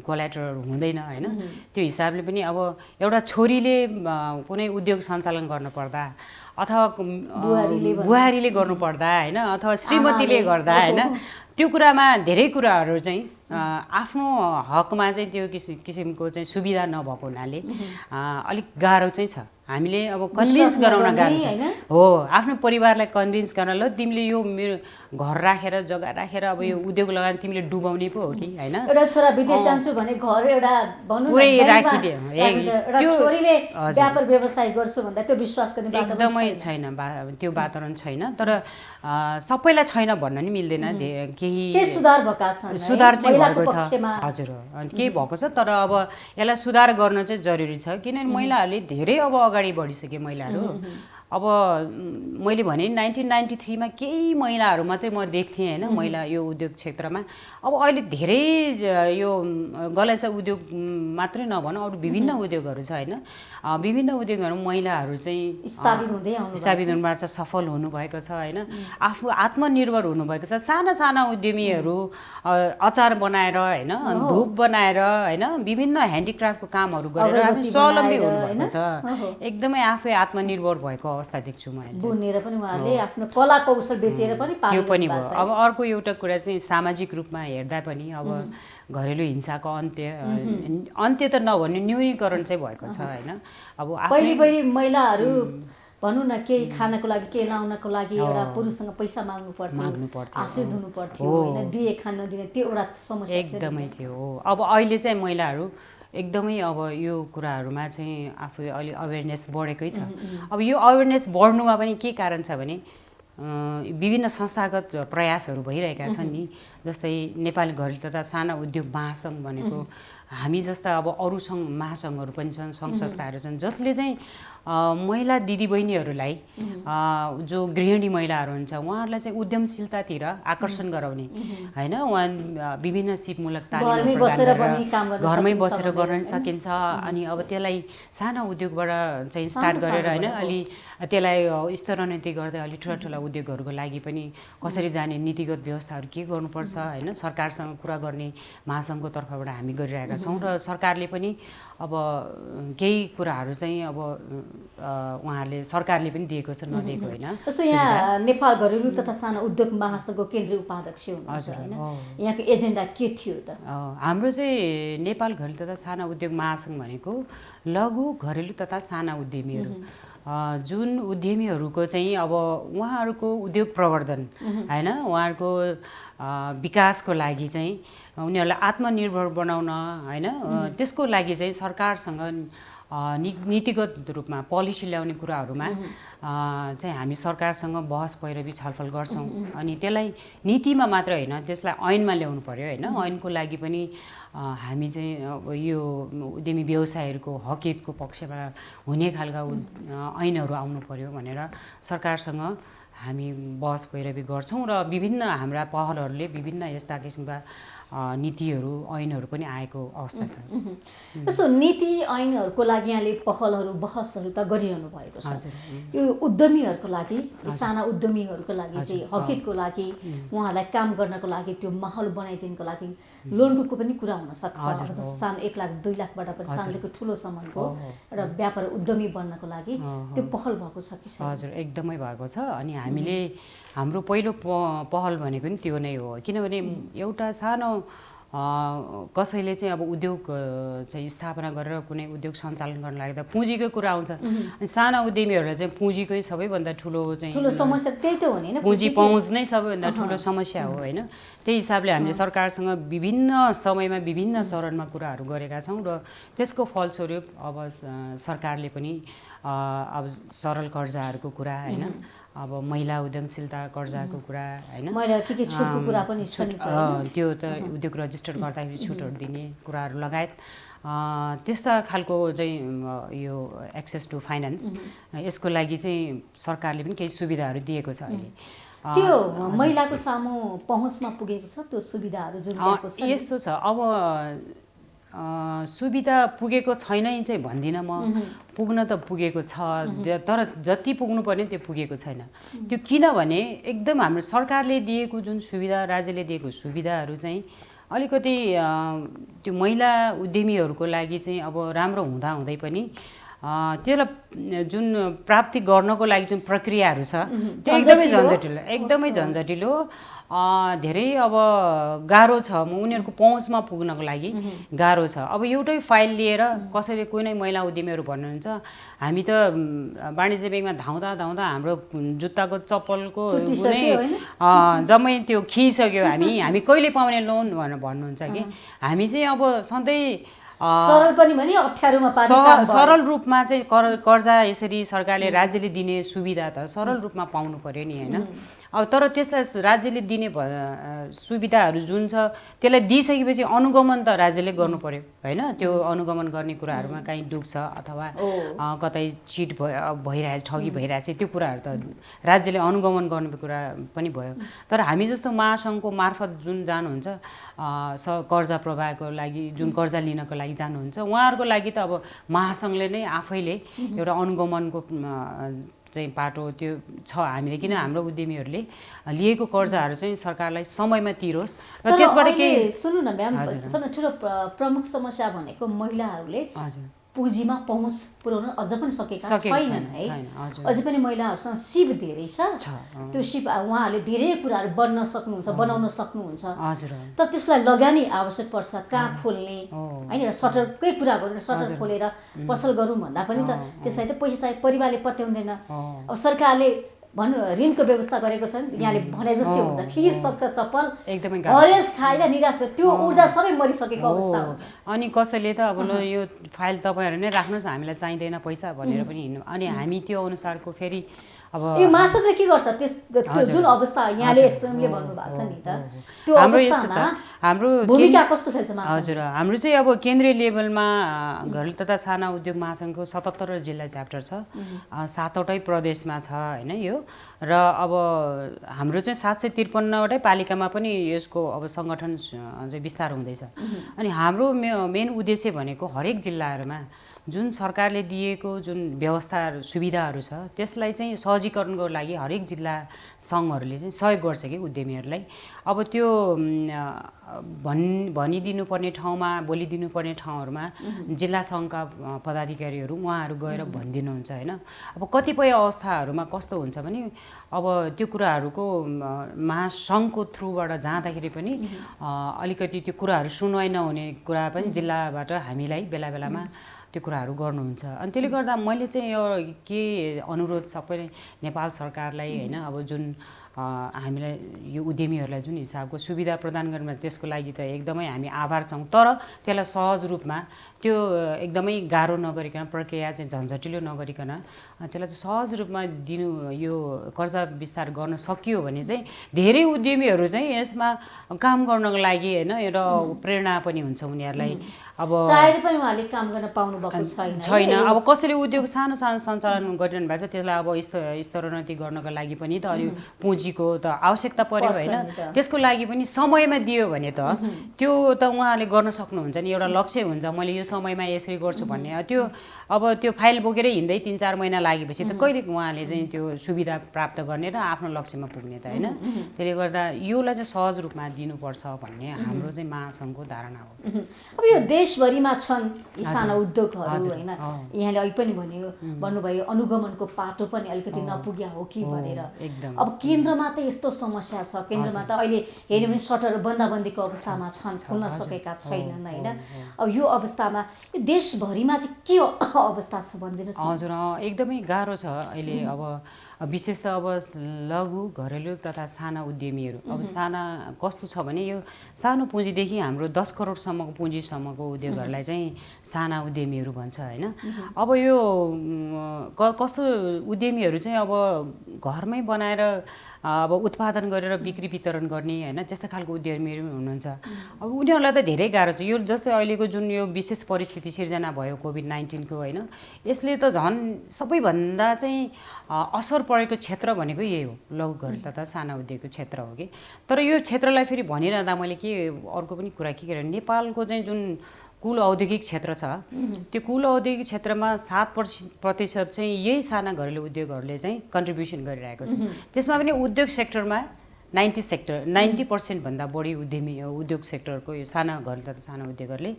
कोल्याटरल हुँदैन होइन। त्यो हिसाबले पनि अब एउटा छोरीले कुनै उद्योग सञ्चालन गर्नुपर्दा अथवा बुहारीले गर्नुपर्दा होइन, अथवा श्रीमतीले गर्दा होइन, त्यो कुरामा धेरै कुराहरू चाहिँ आफ्नो हकमा चाहिँ त्यो किसिमको चाहिँ सुविधा नभएको हुनाले अलिक गाह्रो चाहिँ छ। हामीले अब कन्भिन्स गराउन गाह्रो छ हो, आफ्नो परिवारलाई कन्भिन्स गर्न, ल तिमीले यो मेरो घर राखेर जग्गा राखेर अब यो उद्योग लगाएर तिमीले डुबाउने पो हो कि होइन, एउटा छोरा विदेश जान्छु भने घर एउटा पुरै राखिदियो, त्यो छोरीले व्यापार व्यवसाय गर्छु भन्दा त्यो विश्वास गर्ने एकदमै छैन, त्यो वातावरण छैन। तर सबैलाई छैन भन्न नि मिल्दैन, केही सुधार भएका छन्, सुधार चाहिँ भएको छ हजुर, केही भएको छ। तर अब यसलाई सुधार गर्न चाहिँ जरुरी छ, किनभने महिलाहरूले धेरै अब अगाडि बढिसके महिलाहरू। अब मैले भने 1993 मा केही महिलाहरू मात्रै म देख्थेँ होइन, महिला यो उद्योग क्षेत्रमा। अब अहिले धेरै यो गलैँचा उद्योग मात्रै नभनौँ, अरू विभिन्न उद्योगहरू छ होइन, विभिन्न उद्योगहरू महिलाहरू चाहिँ स्थापित हुनुभएको छ, सफल हुनुभएको छ होइन, आफू आत्मनिर्भर हुनुभएको छ। साना साना उद्यमीहरू अचार बनाएर होइन, धुप बनाएर होइन, विभिन्न ह्यान्डिक्राफ्टको कामहरू गरेर स्वावलम्बी हुनुभएको छ, एकदमै आफै आत्मनिर्भर भएको अवस्था देख्छु मैले। बुनेर पनि उहाँहरूले आफ्नो कला कौशल बेचेर पनि त्यो पनि भयो। अब अर्को एउटा कुरा चाहिँ सामाजिक रूपमा हेर्दा पनि अब घरेलु हिंसाको अन्त्य त नभन्ने न्यूनीकरण चाहिँ भएको छ होइन। अब पहिले महिलाहरू भनौँ न केही खानको लागि केही लाउनको लागि एउटा पुरुषसँग पैसा माग्नु पर्थ्यो, आशिर हुनु पर्थ्यो होइन, दिए खान नदिने त्यो एउटा समस्या एकदमै थियो। अब अहिले चाहिँ महिलाहरू एकदमै अब यो कुराहरूमा चाहिँ आफू अलि अवेरनेस बढेकै छ। अब यो अवेरनेस बढ्नुमा पनि के कारण छ भने विभिन्न संस्थागत प्रयासहरू भइरहेका छन् नि, जस्तै नेपाली घरेलु तथा साना उद्योग महासङ्घ भनेको हामी जस्ता अब अरू महासङ्घहरू पनि छन्, सङ्घ संस्थाहरू छन् जसले चाहिँ महिला दिदीबहिनीहरूलाई जो गृहिणी महिलाहरू हुन्छ उहाँहरूलाई चाहिँ उद्यमशीलतातिर आकर्षण गराउने होइन, उहाँ विभिन्न सिपमूलक तालिम घरमै बसेर गर्न सकिन्छ। अनि अब त्यसलाई साना उद्योगबाट चाहिँ स्टार्ट गरेर होइन, अलि त्यसलाई स्तरोन्नति गर्दै अलि ठुला ठुला उद्योगहरूको लागि पनि कसरी जाने नीतिगत व्यवस्थाहरू के गर्नुपर्छ होइन, सरकारसँग कुरा गर्ने महासङ्घको तर्फबाट हामी गरिरहेका छौँ। र सरकारले पनि अब केही कुराहरू चाहिँ अब उहाँहरूले सरकारले पनि दिएको छ, नदिएको होइन। जस्तो यहाँ नेपाल घरेलु तथा साना उद्योग महासङ्घको केन्द्रीय उपाध्यक्ष हुनुहुन्छ होइन, यहाँको एजेन्डा के थियो त? हाम्रो चाहिँ नेपाल घरेलु तथा साना उद्योग महासङ्घ भनेको लघु घरेलु तथा साना उद्यमीहरू, जुन उद्यमीहरूको चाहिँ अब उहाँहरूको उद्योग प्रवर्धन होइन, उहाँहरूको विकासको लागि चाहिँ उनीहरूलाई आत्मनिर्भर बनाउन होइन, त्यसको लागि चाहिँ सरकारसँग नीतिगत रूपमा पोलिसी ल्याउने कुराहरूमा चाहिँ हामी सरकारसँग बहस पैरवी छलफल गर्छौँ। अनि त्यसलाई नीतिमा मात्र होइन, त्यसलाई ऐनमा ल्याउनु पर्यो होइन। ऐनको लागि पनि हामी चाहिँ अब यो उद्यमी व्यवसायहरूको हक हितको पक्षमा हुने खालका ऐनहरू आउनु पर्यो भनेर सरकारसँग हामी बहस पैरवी गर्छौँ। र विभिन्न हाम्रा पहलहरूले विभिन्न यस्ता किसिमका नीतिहरू ऐनहरू पनि आएको अवस्था छ। जस्तो नीति ऐनहरूको लागि यहाँले पहलहरू बहसहरू त गरिरहनु भएको छ। यो उद्यमीहरूको लागि, साना उद्यमीहरूको लागि चाहिँ हकितको लागि, उहाँहरूलाई काम गर्नको लागि त्यो माहौल बनाइदिनको लागि लोनको पनि कुरा हुनसक्छ। जस्तो सानो 1 लाख 2 लाखबाट पनि सानोदेखि ठुलो सम्मको एउटा व्यापार उद्यमी बन्नको लागि त्यो पहल भएको छ कि छैन? हजुर, एकदमै भएको छ। अनि हामीले हाम्रो पहिलो पहल भनेको नि त्यो नै हो, किनभने एउटा सानो कसैले चाहिँ अब उद्योग चाहिँ स्थापना गरेर कुनै उद्योग सञ्चालन गर्न लाग्दा पुँजीको कुरा आउँछ। अनि साना उद्यमीहरूलाई चाहिँ पुँजीकै सबैभन्दा ठुलो समस्या त्यही त हो नि, पुँजी पहुँच नै सबैभन्दा ठुलो समस्या हो होइन। त्यही हिसाबले हामीले सरकारसँग विभिन्न समयमा विभिन्न चरणमा कुराहरू गरेका छौँ र त्यसको फलस्वरूप अब सरकारले पनि अब सरल कर्जाहरूको कुरा होइन, अब महिला उद्यमशीलता कर्जाको कुरा हैन, महिला के छुटको कुरा पनि छ नि त, त्यो त उद्योग रजिस्टर गर्दाखेरि छुटहरू दिने कुराहरू लगायत त्यस्ता खालको चाहिँ यो एक्सेस टु फाइनान्स यसको लागि चाहिँ सरकारले पनि केही सुविधाहरू दिएको छ अहिले। त्यो महिलाको सामु पहुँचमा पुगेको छ त्यो सुविधाहरू जुन ल्याएको छ? यस्तो छ, अब सुविधा पुगेको छैन चाहिँ भन्दिनँ म, पुग्न त पुगेको छ, तर जति पुग्नुपर्ने त्यो पुगेको छैन। त्यो किनभने एकदम हाम्रो सरकारले दिएको जुन सुविधा, राज्यले दिएको सुविधाहरू चाहिँ अलिकति त्यो महिला उद्यमीहरूको लागि चाहिँ अब राम्रो हुँदाहुँदै पनि त्यसलाई जुन प्राप्ति गर्नको लागि जुन प्रक्रियाहरू छ त्यो एकदमै झन्झटिलो, धेरै अब गाह्रो छ। उनीहरूको पहुँचमा पुग्नको लागि गाह्रो छ। अब एउटै फाइल लिएर कसैले कुनै महिला उद्यमीहरू भन्नुहुन्छ हामी त वाणिज्य ब्याङ्कमा धाउँदा धाउँदा हाम्रो जुत्ताको चप्पलको जम्मै त्यो खिसक्यो, हामी कहिले पाउने लोन भनेर भन्नुहुन्छ कि हामी चाहिँ अब सधैँ सरल पनि भने अप्ठ्यारोमा पार्ने काम भयो। सरल रूपमा चाहिँ कर्जा यसरी सरकारले राज्यले दिने सुविधा त सरल रूपमा पाउनु पर्यो नि हैन। अब तर त्यसलाई राज्यले दिने सुविधाहरू जुन छ त्यसलाई दिइसकेपछि अनुगमन त राज्यले गर्नु पर्यो हैन। त्यो अनुगमन गर्ने कुराहरूमा कहीँ डुब्छ अथवा कतै चिट भइरहेछ, ठगी भइरहेछ, त्यो कुराहरू त राज्यले अनुगमन गर्ने कुरा पनि भयो। तर हामी जस्तो महासङ्घको मार्फत जुन जानुहुन्छ कर्जा प्रवाहको लागि, जुन कर्जा लिनको लागि जानुहुन्छ, उहाँहरूको लागि त अब महासङ्घले नै आफैले एउटा अनुगमनको चाहिँ पाटो त्यो छ हामीले, किन हाम्रो उद्यमीहरूले लिएको कर्जाहरू चाहिँ सरकारलाई समयमा तिरोस् र त्यसबाट केही। सुन्नु न म्याम, सबभन्दा ठुलो प्रमुख समस्या भनेको महिलाहरूले पुँजीमा पहुँच पुर्याउन अझ पनि सकेका छैनन् है। अझै पनि महिलाहरूसँग सिप धेरै छ, त्यो सिप उहाँहरूले धेरै कुराहरू बनाउन सक्नुहुन्छ, तर त्यसको लागि लगानी आवश्यक पर्छ। कहाँ खोल्ने होइन, सटरकै कुरा गरौँ, सटर खोलेर पसल गरौँ भन्दा पनि त त्यसलाई त पैसा चाहियो, परिवारले पत्याउँदैन। अब सरकारले ऋणको व्यवस्था गरेको छ, यहाँले भने जस्तै हुन्छ, खिर्सक्छ चप्पल, एकदमै हरेस खाएर निराश, त्यो उड्दा सबै मरिसकेको अवस्था हुन्छ। अनि कसैले त अब यो फाइल तपाईँहरू नै राख्नुहोस्, हामीलाई चाहिँदैन पैसा भनेर पनि हिँड्नु, अनि हामी त्यो अनुसारको फेरि अब यो महासङ्घले के गर्छ त्यो जुन अवस्था यहाँले स्वयंले भन्नुभएको छ नि त, त्यो अवस्थामा हाम्रो भूमिका कस्तो खेल्छ महासङ्घ? हजुर, हाम्रो चाहिँ अब केन्द्रीय लेभलमा घरेलु तथा साना उद्योग महासङ्घको 77 जिल्ला च्याप्टर छ, 7वटै प्रदेशमा छ हैन यो। र अब हाम्रो चाहिँ 753वटै पालिकामा पनि यसको अब सङ्गठन चाहिँ विस्तार हुँदैछ। अनि हाम्रो मेन उद्देश्य भनेको हरेक जिल्लाहरूमा जुन सरकारले दिएको जुन व्यवस्था सुविधाहरू छ त्यसलाई चाहिँ सहजीकरणको लागि हरेक जिल्ला सङ्घहरूले चाहिँ सहयोग गर्छ कि उद्यमीहरूलाई। अब त्यो भनिदिनु पर्ने ठाउँमा, बोलिदिनु पर्ने ठाउँहरूमा जिल्ला सङ्घका पदाधिकारीहरू उहाँहरू गएर भनिदिनुहुन्छ हैन। अब कतिपय अवस्थाहरूमा कस्तो हुन्छ भने अब त्यो कुराहरूको महासङ्घको थ्रुबाट जाँदाखेरि पनि अलिकति त्यो कुराहरू सुनवाई नहुने कुरा पनि जिल्लाबाट हामीलाई बेला बेलामा त्यो कुराहरू गर्नुहुन्छ। अनि त्यसले गर्दा मैले चाहिँ यो के अनुरोध सबै नेपाल सरकारलाई हैन, अब जुन हामीलाई यो उद्यमीहरूलाई जुन हिसाबको सुविधा प्रदान गर्नु त्यसको लागि त एकदमै हामी आभार छौँ, तर त्यसलाई सहज रूपमा त्यो एकदमै गाह्रो नगरिकन, प्रक्रिया चाहिँ झन्झटिलो नगरिकन त्यसलाई चाहिँ सहज रूपमा दिनु, यो कर्जा विस्तार गर्न सकियो भने चाहिँ धेरै उद्यमीहरू चाहिँ यसमा काम गर्नको लागि हैन एउटा प्रेरणा पनि हुन्छ उनीहरूलाई। अब चाहेर पनि उहाँले काम गर्न पाउनु भएको छैन। अब कसैले उद्योग सानो सानो सञ्चालन गरिरहनु भएको छ, त्यसलाई अब स्तरोन्नति गर्नको लागि पनि त अलि पुँजीको त आवश्यकता पर्यो हैन। त्यसको लागि पनि समयमा दियो भने त त्यो त उहाँले गर्न सक्नुहुन्छ नि, एउटा लक्ष्य हुन्छ मैले यो समयमा यसरी गर्छु भन्ने। त्यो अब त्यो फाइल बोकेर हिँड्दै 3-4 महिना लागेपछि त कहिले उहाँले चाहिँ त्यो सुविधा प्राप्त गर्ने र आफ्नो लक्ष्यमा पुग्ने त हैन। त्यसले गर्दा योलाई चाहिँ सहज रूपमा दिनुपर्छ भन्ने हाम्रो चाहिँ महासङ्घको धारणा हो। अब यो देशभरिमा छन् यी साना उद्योगहरू हैन, यहाँले अघि पनि भन्नुभयो अनुगमनको पाटो पनि अलिकति नपुग्या हो कि भनेर। अब केन्द्रमा त यस्तो समस्या छ, केन्द्रमा त अहिले हेर्यो भने सटर बन्दाबन्दीको अवस्थामा छन्, खुल्न सकेका छैनन् हैन। अब यो अवस्थामा यो देशभरिमा चाहिँ के अवस्था छ भनिदिनुहोस्। हजुर, एकदमै गाह्रो छ अहिले। अब विशेष त अब लघु घरेलु तथा साना उद्यमीहरू अब साना कस्तो छ भने यो सानो पुँजीदेखि हाम्रो 10 करोडसम्मको पुँजीसम्मको उद्योगहरूलाई चाहिँ साना उद्यमीहरू भन्छ होइन। अब यो कस्तो उद्यमीहरू चाहिँ अब घरमै बनाएर अब उत्पादन गरेर बिक्री वितरण गर्ने होइन त्यस्तो खालको उद्यमीहरू हुनुहुन्छ। अब उनीहरूलाई त धेरै गाह्रो छ। यो जस्तै अहिलेको जुन यो विशेष परिस्थिति सिर्जना भयो कोभिड-19 को होइन, यसले त झन् सबैभन्दा चाहिँ असर परेको क्षेत्र भनेको यही हो, लघु घरेलु तथा साना उद्योगको क्षेत्र हो कि। तर यो क्षेत्रलाई फेरि भनिरहँदा मैले के अर्को पनि कुरा के गरेँ, नेपालको चाहिँ जुन कुल औद्योगिक क्षेत्र छ त्यो कुल औद्योगिक क्षेत्रमा 7% चाहिँ यही साना घरेलु उद्योगहरूले चाहिँ कन्ट्रिब्युसन गरिरहेको छ। त्यसमा पनि उद्योग सेक्टरमा 90% भन्दा बढी उद्योग सेक्टरको यो साना घरेलु तथा साना उद्योगहरूले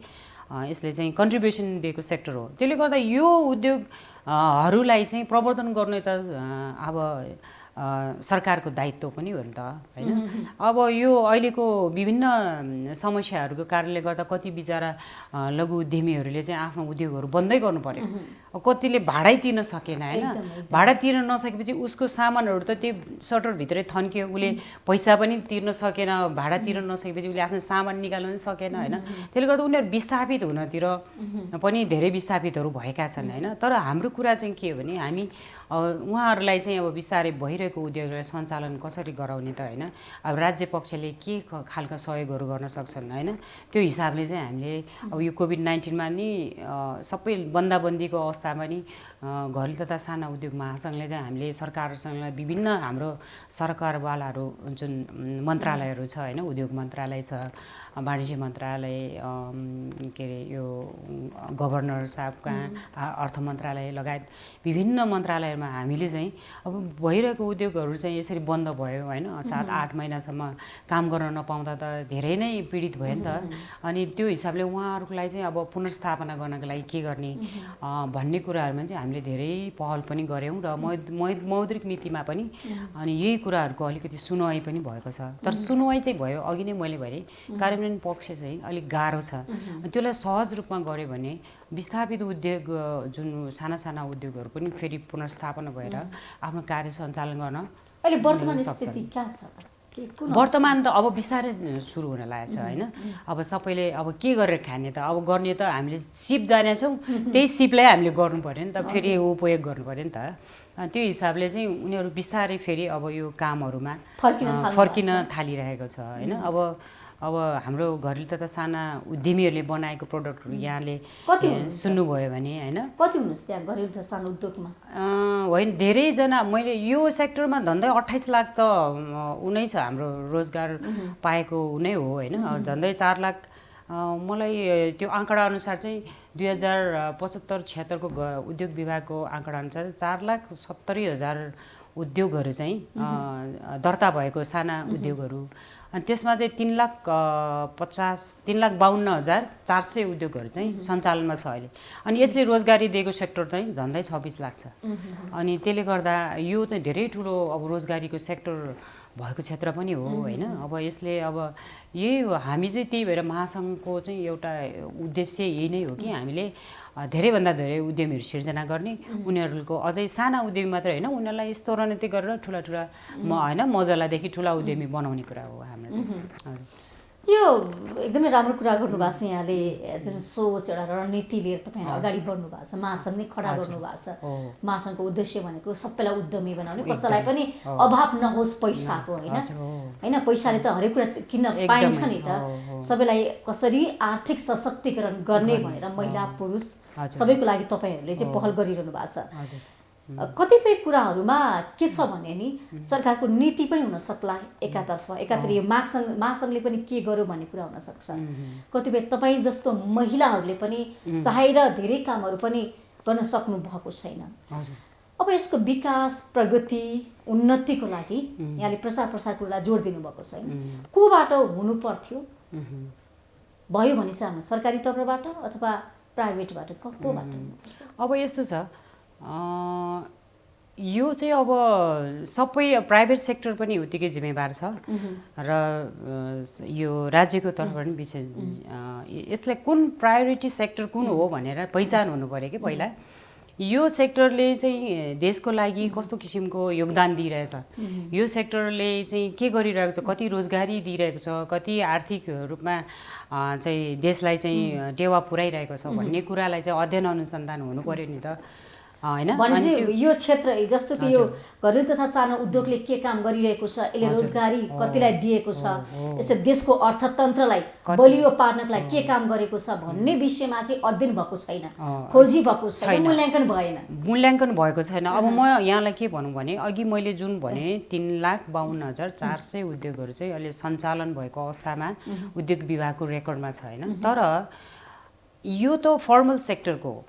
यसले चाहिँ कन्ट्रिब्युसन दिएको सेक्टर हो। त्यसले गर्दा यो उद्योगहरूलाई चाहिँ प्रवर्धन गर्ने त अब सरकारको दायित्व पनि हो नि त होइन। अब यो अहिलेको विभिन्न समस्याहरूको कारणले गर्दा कति बिचरा लघु उद्यमीहरूले चाहिँ आफ्नो उद्योगहरू बन्दै गर्नु पर्यो। कतिले भाडै तिर्न सकेन होइन, भाडा तिर्न नसकेपछि उसको सामानहरू त त्यो सटरभित्रै थन्क्यो, उसले पैसा पनि तिर्न सकेन, भाडा तिर्न नसकेपछि उसले आफ्नो सामान निकाल्न पनि सकेन होइन। त्यसले गर्दा उनीहरू विस्थापित हुनतिर पनि धेरै विस्थापितहरू भएका छन् होइन। तर हाम्रो कुरा चाहिँ के हो भने हामी उहाँहरूलाई चाहिँ अब बिस्तारै भइरहेको उद्योगलाई सञ्चालन कसरी गराउने त होइन, अब राज्य पक्षले के खालका सहयोगहरू गर्न सक्छन् होइन, त्यो हिसाबले चाहिँ हामीले अब यो कोभिड-19 नि सबै बन्दाबन्दीको अवस्थामा नि घरेलु तथा साना उद्योग महासङ्घले चाहिँ हामीले सरकारसँग विभिन्न हाम्रो सरकारवालाहरू जुन मन्त्रालयहरू छ होइन, उद्योग मन्त्रालय छ, वाणिज्य मन्त्रालय, के अरे यो गभर्नर साहबका अर्थ मन्त्रालय लगायत विभिन्न मन्त्रालयमा हामीले चाहिँ अब भइरहेको उद्योगहरू चाहिँ यसरी बन्द भयो होइन, 7-8 महिनासम्म काम गर्न नपाउँदा त धेरै नै पीडित भयो नि त। अनि त्यो हिसाबले उहाँहरूलाई चाहिँ अब पुनर्स्थापना गर्नको लागि के गर्ने भन्ने कुराहरूमा चाहिँ हामीले धेरै पहल पनि गऱ्यौँ र मौद्रिक नीतिमा पनि अनि यही कुराहरूको अलिकति सुनवाई पनि भएको छ। तर सुनवाई चाहिँ भयो, अघि नै मैले भने कार्यान्वयन पक्ष चाहिँ अलिक गाह्रो छ। त्यसलाई सहज रूपमा गऱ्यो भने विस्थापित उद्योग जुन साना साना उद्योगहरू पनि फेरि पुनर्स्थापना भएर आफ्नो कार्य सञ्चालन गर्न अहिले वर्तमान स्थिति कहाँ छ? वर्तमान त अब बिस्तारै सुरु हुन लागेको छ होइन। अब सबैले अब के गरेर खाने त, अब गर्ने त हामीले सिप जानेछौँ, त्यही सिपलाई हामीले गर्नु पर्यो नि त, फेरि उपयोग गर्नु पर्यो नि त। त्यो हिसाबले चाहिँ उनीहरू बिस्तारै फेरि अब यो कामहरूमा फर्किन थालिरहेको छ होइन। अब हाम्रो घरेलु तथा साना उद्यमीहरूले बनाएको प्रडक्टहरू यहाँले सुन्नुभयो भने होइन, कति हुनुहुन्छ त्यहाँ घरेलु तथा सानो उद्योगमा? होइन धेरैजना, मैले यो सेक्टरमा झन्डै 28 लाख त उनै छ हाम्रो रोजगार पाएको उनै हो होइन। झन्डै 4 लाख मलाई त्यो आँकडा अनुसार चाहिँ 2075-76 को उद्योग विभागको आँकडा अनुसार 4,70,000 उद्योगहरू चाहिँ दर्ता भएको साना उद्योगहरू। अनि त्यसमा चाहिँ 3,52,400 उद्योगहरू चाहिँ सञ्चालनमा छ अहिले। अनि यसले रोजगारी दिएको सेक्टर चाहिँ झन्डै 26 लाख छ। अनि त्यसले गर्दा यो चाहिँ धेरै ठुलो अब रोजगारीको सेक्टर भएको क्षेत्र पनि हो होइन। अब यसले अब यही हो, हामी चाहिँ त्यही भएर महासङ्घको चाहिँ एउटा उद्देश्य यही नै हो कि हामीले धेरैभन्दा धेरै उद्यमीहरू सिर्जना गर्ने, उनीहरूको अझै साना उद्यमी मात्रै होइन उनीहरूलाई स्तरोन्नति गरेर ठुला होइन मजालादेखि ठुला उद्यमी बनाउने कुरा हो हाम्रो चाहिँ। यो एकदमै राम्रो कुरा गर्नुभएको छ यहाँले, जुन सोच एउटा रणनीति लिएर तपाईँहरू अगाडि बढ्नु भएको छ, महासङ्घ नै खडा गर्नुभएको छ। महासङ्घको उद्देश्य भनेको सबैलाई उद्यमी बनाउने, कसैलाई पनि अभाव नहोस् पैसाको होइन। पैसाले त हरेक कुरा किन्न पाइन्छ नि त, सबैलाई कसरी आर्थिक सशक्तिकरण गर्ने भनेर महिला पुरुष सबैको लागि तपाईँहरूले चाहिँ पहल गरिरहनु भएको छ। कतिपय कुराहरूमा के छ भने नि सरकारको नीति पनि हुन सक्ला, एकातिर यो महासङ्घले पनि के गर्यो भन्ने कुरा हुनसक्छ। कतिपय तपाईँ जस्तो महिलाहरूले पनि चाहेर धेरै कामहरू पनि गर्न सक्नु भएको छैन। अब यसको विकास प्रगति उन्नतिको लागि यहाँले प्रचार प्रसारको कुरा जोड दिनुभएको छैन, कोबाट हुनु पर्थ्यो? भयो भने चाहिँ सरकारी तर्फबाट अथवा प्राइभेटबाट, कोबाट? अब यस्तो छ, यो चाहिँ अब सबै प्राइभेट सेक्टर पनि उत्तिकै जिम्मेवार छ र यो राज्यको तर्फबाट पनि विशेष यसलाई कुन प्रायोरिटी सेक्टर कुन हो भनेर पहिचान हुनु पर्यो कि पहिला। यो सेक्टरले चाहिँ देशको लागि कस्तो किसिमको योगदान दिइरहेछ, यो सेक्टरले चाहिँ के गरिरहेको छ, कति रोजगारी दिइरहेको छ, कति आर्थिक रूपमा चाहिँ देशलाई चाहिँ टेवा पुर्याइरहेको छ भन्ने कुरालाई चाहिँ अध्ययन अनुसन्धान हुनु पर्यो नि त हैन। भनेपछि यो क्षेत्र जस्तो कि यो घरेलु तथा सानो उद्योगले के काम गरिरहेको छ, यसले रोजगारी कतिलाई दिएको छ, यसले देशको अर्थतन्त्रलाई बलियो पार्नको लागि के काम गरेको छ भन्ने विषयमा चाहिँ अध्ययन भएको छैन, खोजी भएको छैन, मूल्याङ्कन भएन, मूल्याङ्कन भएको छैन। अब म यहाँलाई के भनौँ भने अघि मैले जुन भने 3,52,400 उद्योगहरू चाहिँ अहिले सञ्चालन भएको अवस्थामा उद्योग विभागको रेकर्डमा छ हैन। तर यो त फर्मल सेक्टरको हो,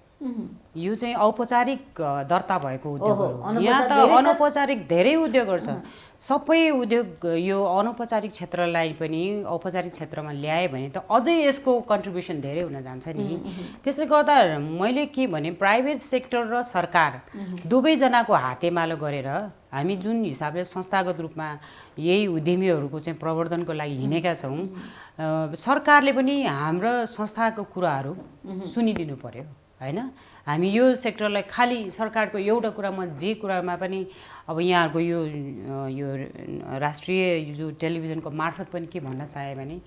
यो चाहिँ औपचारिक दर्ता भएको उद्योगहरू। यहाँ त अनौपचारिक धेरै उद्योगहरू छ। सबै उद्योग यो अनौपचारिक क्षेत्रलाई पनि औपचारिक क्षेत्रमा ल्याए भने त अझै यसको कन्ट्रिब्युसन धेरै हुन जान्छ नि। त्यसले गर्दा मैले के भने प्राइभेट सेक्टर र सरकार दुवैजनाको हातेमालो गरेर हामी जुन हिसाबले संस्थागत रूपमा यही उद्यमीहरूको चाहिँ प्रवर्धनको लागि हिँडेका छौँ, सरकारले पनि हाम्रो संस्थाको कुराहरू सुनिदिनु पर्यो हैन। हामी यो सेक्टरलाई खाली सरकारको एउटा कुरामा जे कुरामा पनि अब यहाँहरूको यो राष्ट्रिय जो टेलिभिजनको मार्फत पनि के भन्न चाहे भने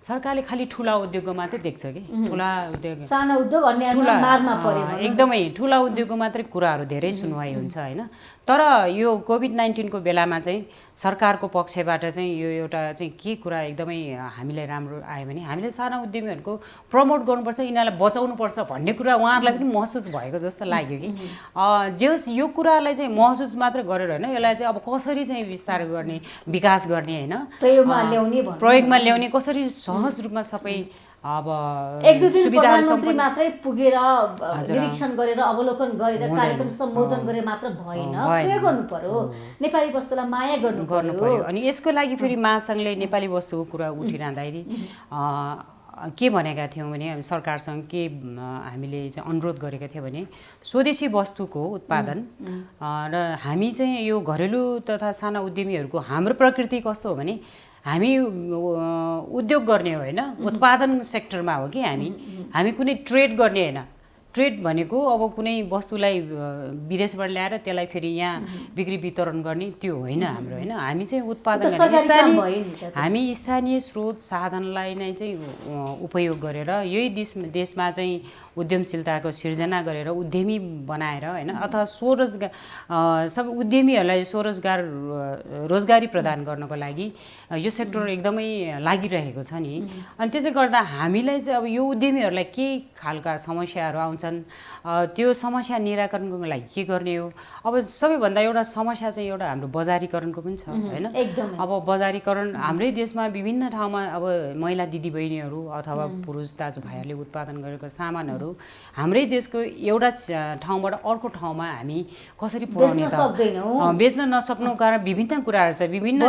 सरकारले खाली ठुला उद्योगको मात्रै देख्छ कि ठुला उद्योग सानो उद्योग अन्यमा मारमा पर्यो एकदमै ठुला उद्योगको मात्रै कुराहरू धेरै सुनवाई हुन्छ हैन। तर यो कोभिड-19 को बेलामा चाहिँ सरकारको पक्षबाट चाहिँ यो एउटा चाहिँ के कुरा एकदमै हामीलाई राम्रो आयो भने हामीले साना उद्यमीहरूको प्रमोट गर्नुपर्छ, यिनीहरूलाई बचाउनुपर्छ भन्ने कुरा उहाँहरूलाई पनि महसुस भएको जस्तो लाग्यो कि जे यो कुरालाई चाहिँ महसुस मात्र गरेर हैन, यसलाई चाहिँ अब कसरी चाहिँ विस्तार गर्ने, विकास गर्ने हैन, प्रयोगमा ल्याउने कसरी सहज रूपमा सबै अब एक दुई दिन प्रधानमन्त्री मात्रै पुगेर निरीक्षण गरेर अवलोकन गरेर कार्यक्रम सम्बोधन गरेर मात्र भएन, प्रयोग गर्नु पर्यो, नेपाली वस्तुलाई माया गर्नु पर्यो। अनि यसको लागि फेरि महासङ्घले नेपाली वस्तुको कुरा उठिरहँदाखेरि के भनेका थियौँ भने हामी सरकारसँग के हामीले चाहिँ अनुरोध गरेका थियौँ भने स्वदेशी वस्तुको उत्पादन र हामी चाहिँ यो घरेलु तथा साना उद्यमीहरूको हाम्रो प्रकृति कस्तो हो भने हामी उद्योग गर्ने हो हैन, उत्पादन सेक्टरमा हो कि हामी कुनै ट्रेड गर्ने हैन। ट्रेड भनेको अब कुनै वस्तुलाई विदेशबाट ल्याएर त्यसलाई फेरि यहाँ बिक्री वितरण गर्ने त्यो होइन हाम्रो हैन। हामी चाहिँ उत्पादन गर्ने हामी स्थानीय स्रोत साधनलाई नै चाहिँ उपयोग गरेर यही देशमा चाहिँ उद्यमशीलताको सिर्जना गरेर उद्यमी बनाएर हैन, अथवा स्वरोजगार सब उद्यमीहरूलाई रोजगारी प्रदान गर्नको लागि यो सेक्टर एकदमै लागिरहेको छ नि। अनि त्यसले गर्दा हामीलाई चाहिँ अब यो उद्यमीहरूलाई के खालका समस्याहरू आउँछन्, त्यो समस्या निराकरणको लागि के गर्ने हो। अब सबैभन्दा एउटा समस्या चाहिँ एउटा हाम्रो बजारीकरणको पनि छ हैन। अब बजारीकरण हाम्रै देशमा विभिन्न ठाउँमा अब महिला दिदीबहिनीहरू अथवा पुरुष दाजुभाइहरूले उत्पादन गरेको सामानहरू हाम्रै देशको एउटा ठाउँबाट अर्को ठाउँमा हामी कसरी पुर्याउने त बेच्न नसक्नु कारण विभिन्न कुराहरू छ, विभिन्न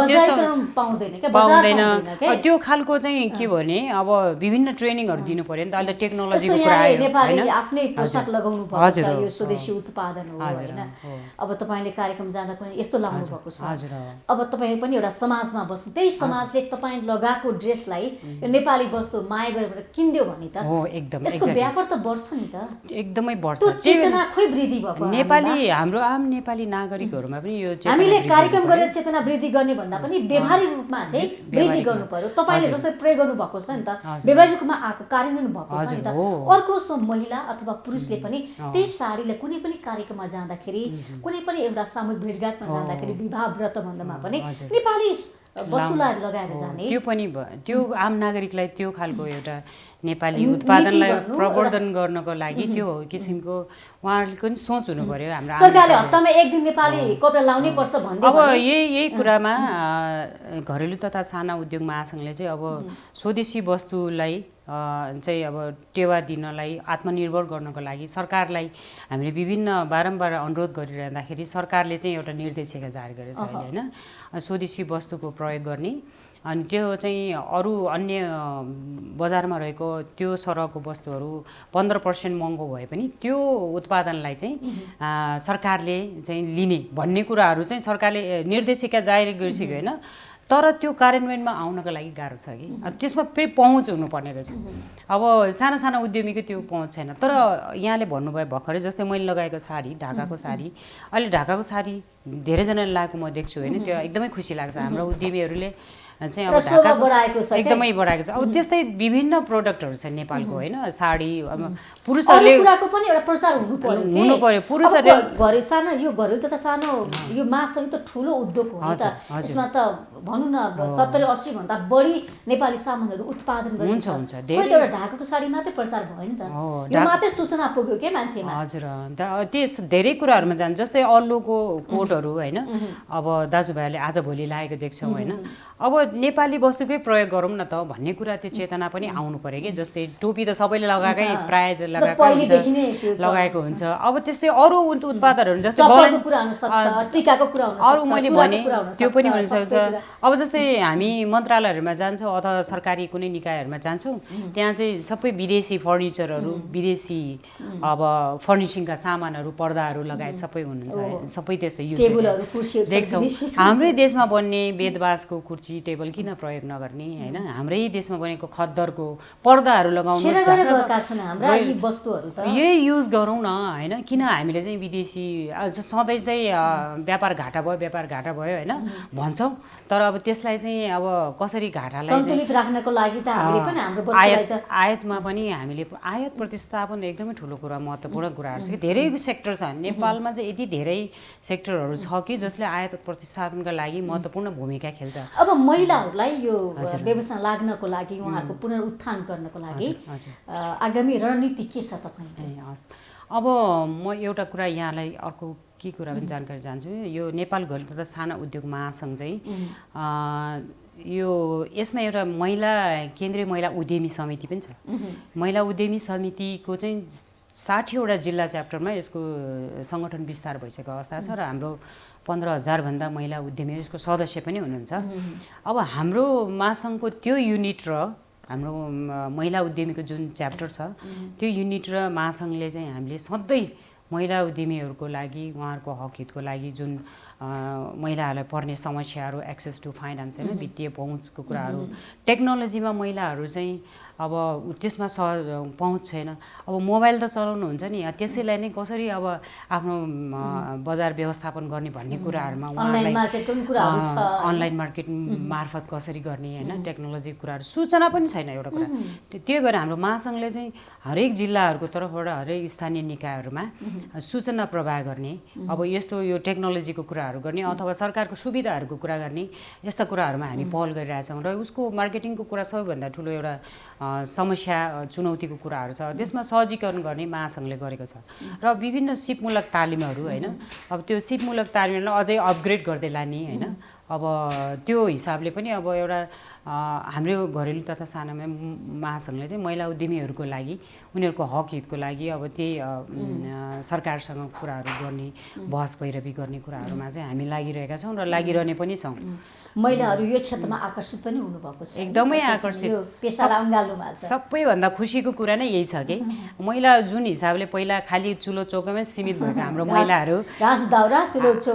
पाउँदैन त्यो खालको चाहिँ के भने अब विभिन्न ट्रेनिङहरू दिनु पर्यो नि त। अहिले टेक्नोलोजीको कुरा आयो नेपाली आफ्नै पोशाक लगाउनु पर्छ, यो स्वदेशी उत्पादन हो हैन। अब तपाईले कार्यक्रम जाँदा पनि यस्तो लाउनु भएको छ, अब तपाई पनि एउटा समाजमा बस्नु, त्यही समाजले तपाई लगाएको ड्रेसलाई यो नेपाली वस्तु माया गरेर किन्दियो भने त हो एकदम यसको व्यापार त बढ्छ नि त, एकदमै बढ्छ। त्यो चेतना खोइ वृद्धि भएको नेपाली हाम्रो आम नेपाली नागरिकहरूमा पनि यो हामीले कार्यक्रम गरेर चेतना वृद्धि गर्ने भन्दा पनि व्यवहारिक रूपमा चाहिँ वृद्धि गर्नु पर्यो। तपाईले जसरी प्रयोग गर्नु भएको छ नि त, व्यवहारिक रूपमा आएको कार्यान्वयन भएको छ नि त। अर्को सो महिला अथवा पुरुषले पनि त्यही साडीले कुनै पनि कार्यक्रममा जाँदाखेरि, कुनै पनि एउटा सामूहिक भेटघाटमा जाँदाखेरि, विवाह व्रत बन्धमा पनि नेपाली वस्तुलाई लगाएर जाने, त्यो पनि त्यो आम नागरिकलाई त्यो खालको एउटा नेपाली उत्पादनलाई प्रवर्धन गर्नको लागि त्यो किसिमको उहाँहरूको पनि सोच हुनु पर्यो। हाम्रो सरकारले हप्तामा एक दिन नेपाली कपडा लाउनै पर्छ भन्दै अब यही कुरामा घरेलु तथा साना उद्योग महासङ्घले चाहिँ अब स्वदेशी वस्तुलाई चाहिँ अब टेवा दिनलाई, आत्मनिर्भर गर्नको लागि सरकारलाई हामीले विभिन्न बारम्बार अनुरोध गरिरहँदाखेरि सरकारले चाहिँ एउटा निर्देशिका जारी गरेको छ अहिले हैन, स्वदेशी वस्तुको प्रयोग गर्ने। अनि त्यो चाहिँ अरू अन्य बजारमा रहेको त्यो सरहको वस्तुहरू 15% महँगो भए पनि त्यो उत्पादनलाई चाहिँ सरकारले चाहिँ लिने भन्ने कुराहरू चाहिँ सरकारले निर्देशिका जारी गरिसक्यो हैन। तर त्यो कार्यान्वयनमा आउनको लागि गाह्रो छ कि त्यसमा फेरि पहुँच हुनुपर्ने रहेछ। अब साना साना उद्यमीको त्यो पहुँच छैन। तर यहाँले भन्नुभयो भर्खरै जस्तै मैले लगाएको साडी ढाकाको साडी, अहिले ढाकाको साडी धेरैजनाले लगाएको म देख्छु होइन, त्यो एकदमै खुसी लाग्छ। हाम्रो उद्यमीहरूले चाहिँ अब ढाका एकदमै बढाएको छ। अब त्यस्तै विभिन्न प्रोडक्टहरू छ नेपालको होइन, साडी अब पुरुषहरूले कुराको पनि एउटा प्रचार हुनु पर्यो। पुरुषहरूले घरे सानो यो घरेलु तथा सानो यो मासङ त ठुलो उद्योग हो नि त। यसमा त भनौँ न 70-80 भन्दा बढी नेपाली सामानहरू उत्पादन गरिन्छ। हुन्छ धेरै एउटा ढाकाको साडी मात्रै प्रचार भयो नि त, यो मात्रै सूचना पुग्यो के मान्छेमा। हजुर त्यस धेरै कुराहरूमा जान्छ। जस्तै अल्लोको कोटहरू होइन, अब दाजुभाइहरूले आजभोलि लगाएको देख्छौँ होइन। अब नेपाली वस्तुकै प्रयोग गरौँ न त भन्ने कुरा त्यो चेतना पनि आउनु पर्यो कि। जस्तै टोपी त सबैले लगाएकै प्रायः लगाएको हुन्छ। अब त्यस्तै अरू उत्पादनहरू जस्तै अरू मैले भने त्यो पनि हुनसक्छ। अब जस्तै हामी मन्त्रालयहरूमा जान्छौँ अथवा सरकारी कुनै निकायहरूमा जान्छौँ, त्यहाँ चाहिँ सबै विदेशी फर्निचरहरू, विदेशी अब फर्निसिङका सामानहरू, पर्दाहरू लगायत सबै हुनुहुन्छ। सबै त्यस्तै युज देख्छौँ। हाम्रै देशमा बन्ने बेदबासको कुर्सी टेबल किन प्रयोग नगर्ने होइन? हाम्रै देशमा बनेको खद्दरको पर्दाहरू लगाउनु, यही युज गरौँ न होइन? किन हामीले चाहिँ विदेशी सधैँ चाहिँ व्यापार घाटा भयो होइन भन्छौँ, तर अब त्यसलाई चाहिँ अब कसरी घाटालाई सन्तुलित राख्नको लागि त हामीले पनि हाम्रो वस्तुलाई त आयातमा पनि हामीले आयात प्रतिस्थापन एकदमै ठुलो कुरा, महत्त्वपूर्ण कुराहरू छ कि। धेरै सेक्टर छ नेपालमा चाहिँ, यति धेरै सेक्टरहरू छ कि जसले आयात प्रतिस्थापनका लागि महत्त्वपूर्ण भूमिका खेल्छ। अब महिलाहरूलाई यो व्यवसाय लाग्नको लागि, उहाँहरूको पुनरुत्थान गर्नको लागि आगामी रणनीति के छ तपाईँ? अब म एउटा कुरा यहाँलाई अर्को के कुरा पनि जानकारी चाहन्छु। यो नेपाल घरेलु तथा साना उद्योग महासङ्घ चाहिँ यो यसमा एउटा केन्द्रीय महिला उद्यमी समिति पनि छ। महिला उद्यमी समितिको चाहिँ 60वटा जिल्ला च्याप्टरमा यसको सङ्गठन विस्तार भइसकेको अवस्था छ र हाम्रो 15,000 भन्दा महिला उद्यमीहरू यसको सदस्य पनि हुनुहुन्छ। अब हाम्रो महासङ्घको त्यो युनिट र हाम्रो महिला उद्यमीको जुन च्याप्टर छ त्यो युनिट र महासङ्घले चाहिँ हामीले सधैँ महिला उद्यमीहरूको लागि, उहाँहरूको हक हितको लागि जुन महिलाहरूलाई पर्ने समस्याहरू, एक्सेस टु फाइनान्स होइन, वित्तीय पहुँचको कुराहरू, टेक्नोलोजीमा महिलाहरू चाहिँ अब त्यसमा पहुँच छैन। अब मोबाइल त चलाउनुहुन्छ नि, त्यसैलाई नै कसरी अब आफ्नो बजार व्यवस्थापन गर्ने भन्ने कुराहरूमा उहाँलाई अनलाइन मार्केट मार्फत कसरी गर्ने होइन, टेक्नोलोजी कुराहरू सूचना पनि छैन एउटा कुरा। त्यही भएर हाम्रो महासङ्घले चाहिँ हरेक जिल्लाहरूको तर्फबाट हरेक स्थानीय निकायहरूमा सूचना प्रवाह गर्ने, अब यस्तो यो टेक्नोलोजीको कुराहरू गर्ने अथवा सरकारको सुविधाहरूको कुरा गर्ने, यस्ता कुराहरूमा हामी पहल गरिरहेछौँ। र उसको मार्केटिङको कुरा सबैभन्दा ठुलो एउटा समस्या चुनौतीको कुराहरू छ, त्यसमा सहजीकरण गर्ने महासङ्घले गरेको छ। र विभिन्न सिपमूलक तालिमहरू होइन, अब त्यो सिपमूलक तालिमलाई अझै अपग्रेड गर्दै लाने होइन। अब त्यो हिसाबले पनि अब एउटा हाम्रो घरेलु तथा साना महासङ्घले चाहिँ महिला उद्यमीहरूको लागि, उनीहरूको हक हितको लागि अब त्यही सरकारसँग कुराहरू गर्ने, बहस पैरवी गर्ने कुराहरूमा चाहिँ हामी लागिरहेका छौँ र लागिरहने पनि छौँ। महिलाहरू यो क्षेत्रमा आकर्षित पनि हुनुभएको छ, एकदमै आकर्षित। सबैभन्दा खुसीको कुरा नै यही छ कि महिला जुन हिसाबले पहिला खालि चुलो चौकामै सीमित भएको हाम्रो महिलाहरू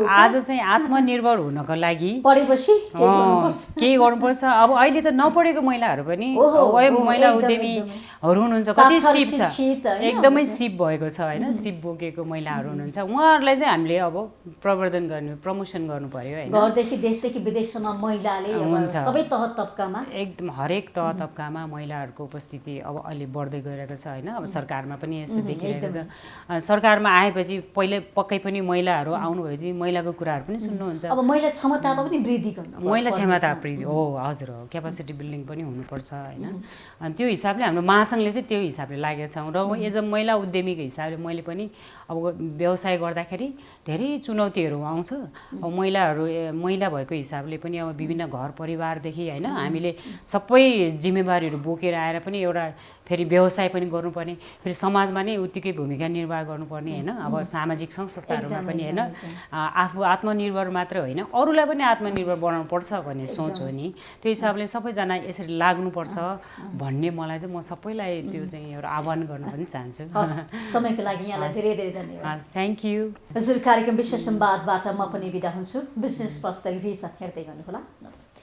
आज चाहिँ आत्मनिर्भर हुनको लागि केही गर्नुपर्छ। अब अहिले त नपढेको महिलाहरू पनि महिला उद्यमीहरू हुनुहुन्छ, कति सिप छ, एकदमै सिप भएको छ होइन, सिप बोकेको महिलाहरू हुनुहुन्छ। उहाँहरूलाई चाहिँ हामीले अब प्रवर्धन गर्ने, प्रमोसन गर्नु पर्यो होइन। घरदेखि देशदेखि विदेशसम्म महिलाले सबै तह तब्कामा, एकदम हरेक तह तब्कामा महिलाहरूको उपस्थिति अब अहिले बढ्दै गइरहेको छ होइन। अब सरकारमा पनि यस्तो देखिरहेको छ। सरकारमा आएपछि पहिले पक्कै पनि महिलाहरू आउनुभएपछि महिलाको कुराहरू पनि सुन्नुहुन्छ। अब महिला क्षमतामा पनि वृद्धि गर्नु, महिला क्षमता वृद्धि हो, हजुर हो, क्यापासिटी बिल्डिङ पनि हुनुपर्छ होइन। अनि त्यो हिसाबले हाम्रो महासङ्घले चाहिँ त्यो हिसाबले लागेका छौँ। र एज अ महिला उद्यमीको हिसाबले मैले पनि अब व्यवसाय गर्दाखेरि धेरै चुनौतीहरू आउँछ। अब महिला भएको हिसाबले पनि अब विभिन्न घर परिवारदेखि होइन हामीले सबै जिम्मेवारीहरू बोकेर आएर पनि एउटा फेरि व्यवसाय पनि गर्नुपर्ने, फेरि समाजमा नै उत्तिकै भूमिका निर्वाह गर्नुपर्ने होइन। अब सामाजिक सङ्घ संस्थाहरूमा पनि होइन, आफू आत्मनिर्भर मात्र होइन अरूलाई पनि आत्मनिर्भर बनाउनु पर्छ भन्ने सोच हो नि। त्यो हिसाबले सबैजना यसरी लाग्नुपर्छ भन्ने मलाई चाहिँ, म सबैलाई त्यो चाहिँ एउटा आह्वान गर्न पनि चाहन्छु। समयको लागि यहाँलाई धेरै धेरै धन्यवाद। Thank you. हजुर, कार्यक्रम विशेष संवादबाट म पनि बिदा हुन्छु। बिजनेस प्लस टेलिभिजन हेर्दै गर्नुहोला। नमस्ते।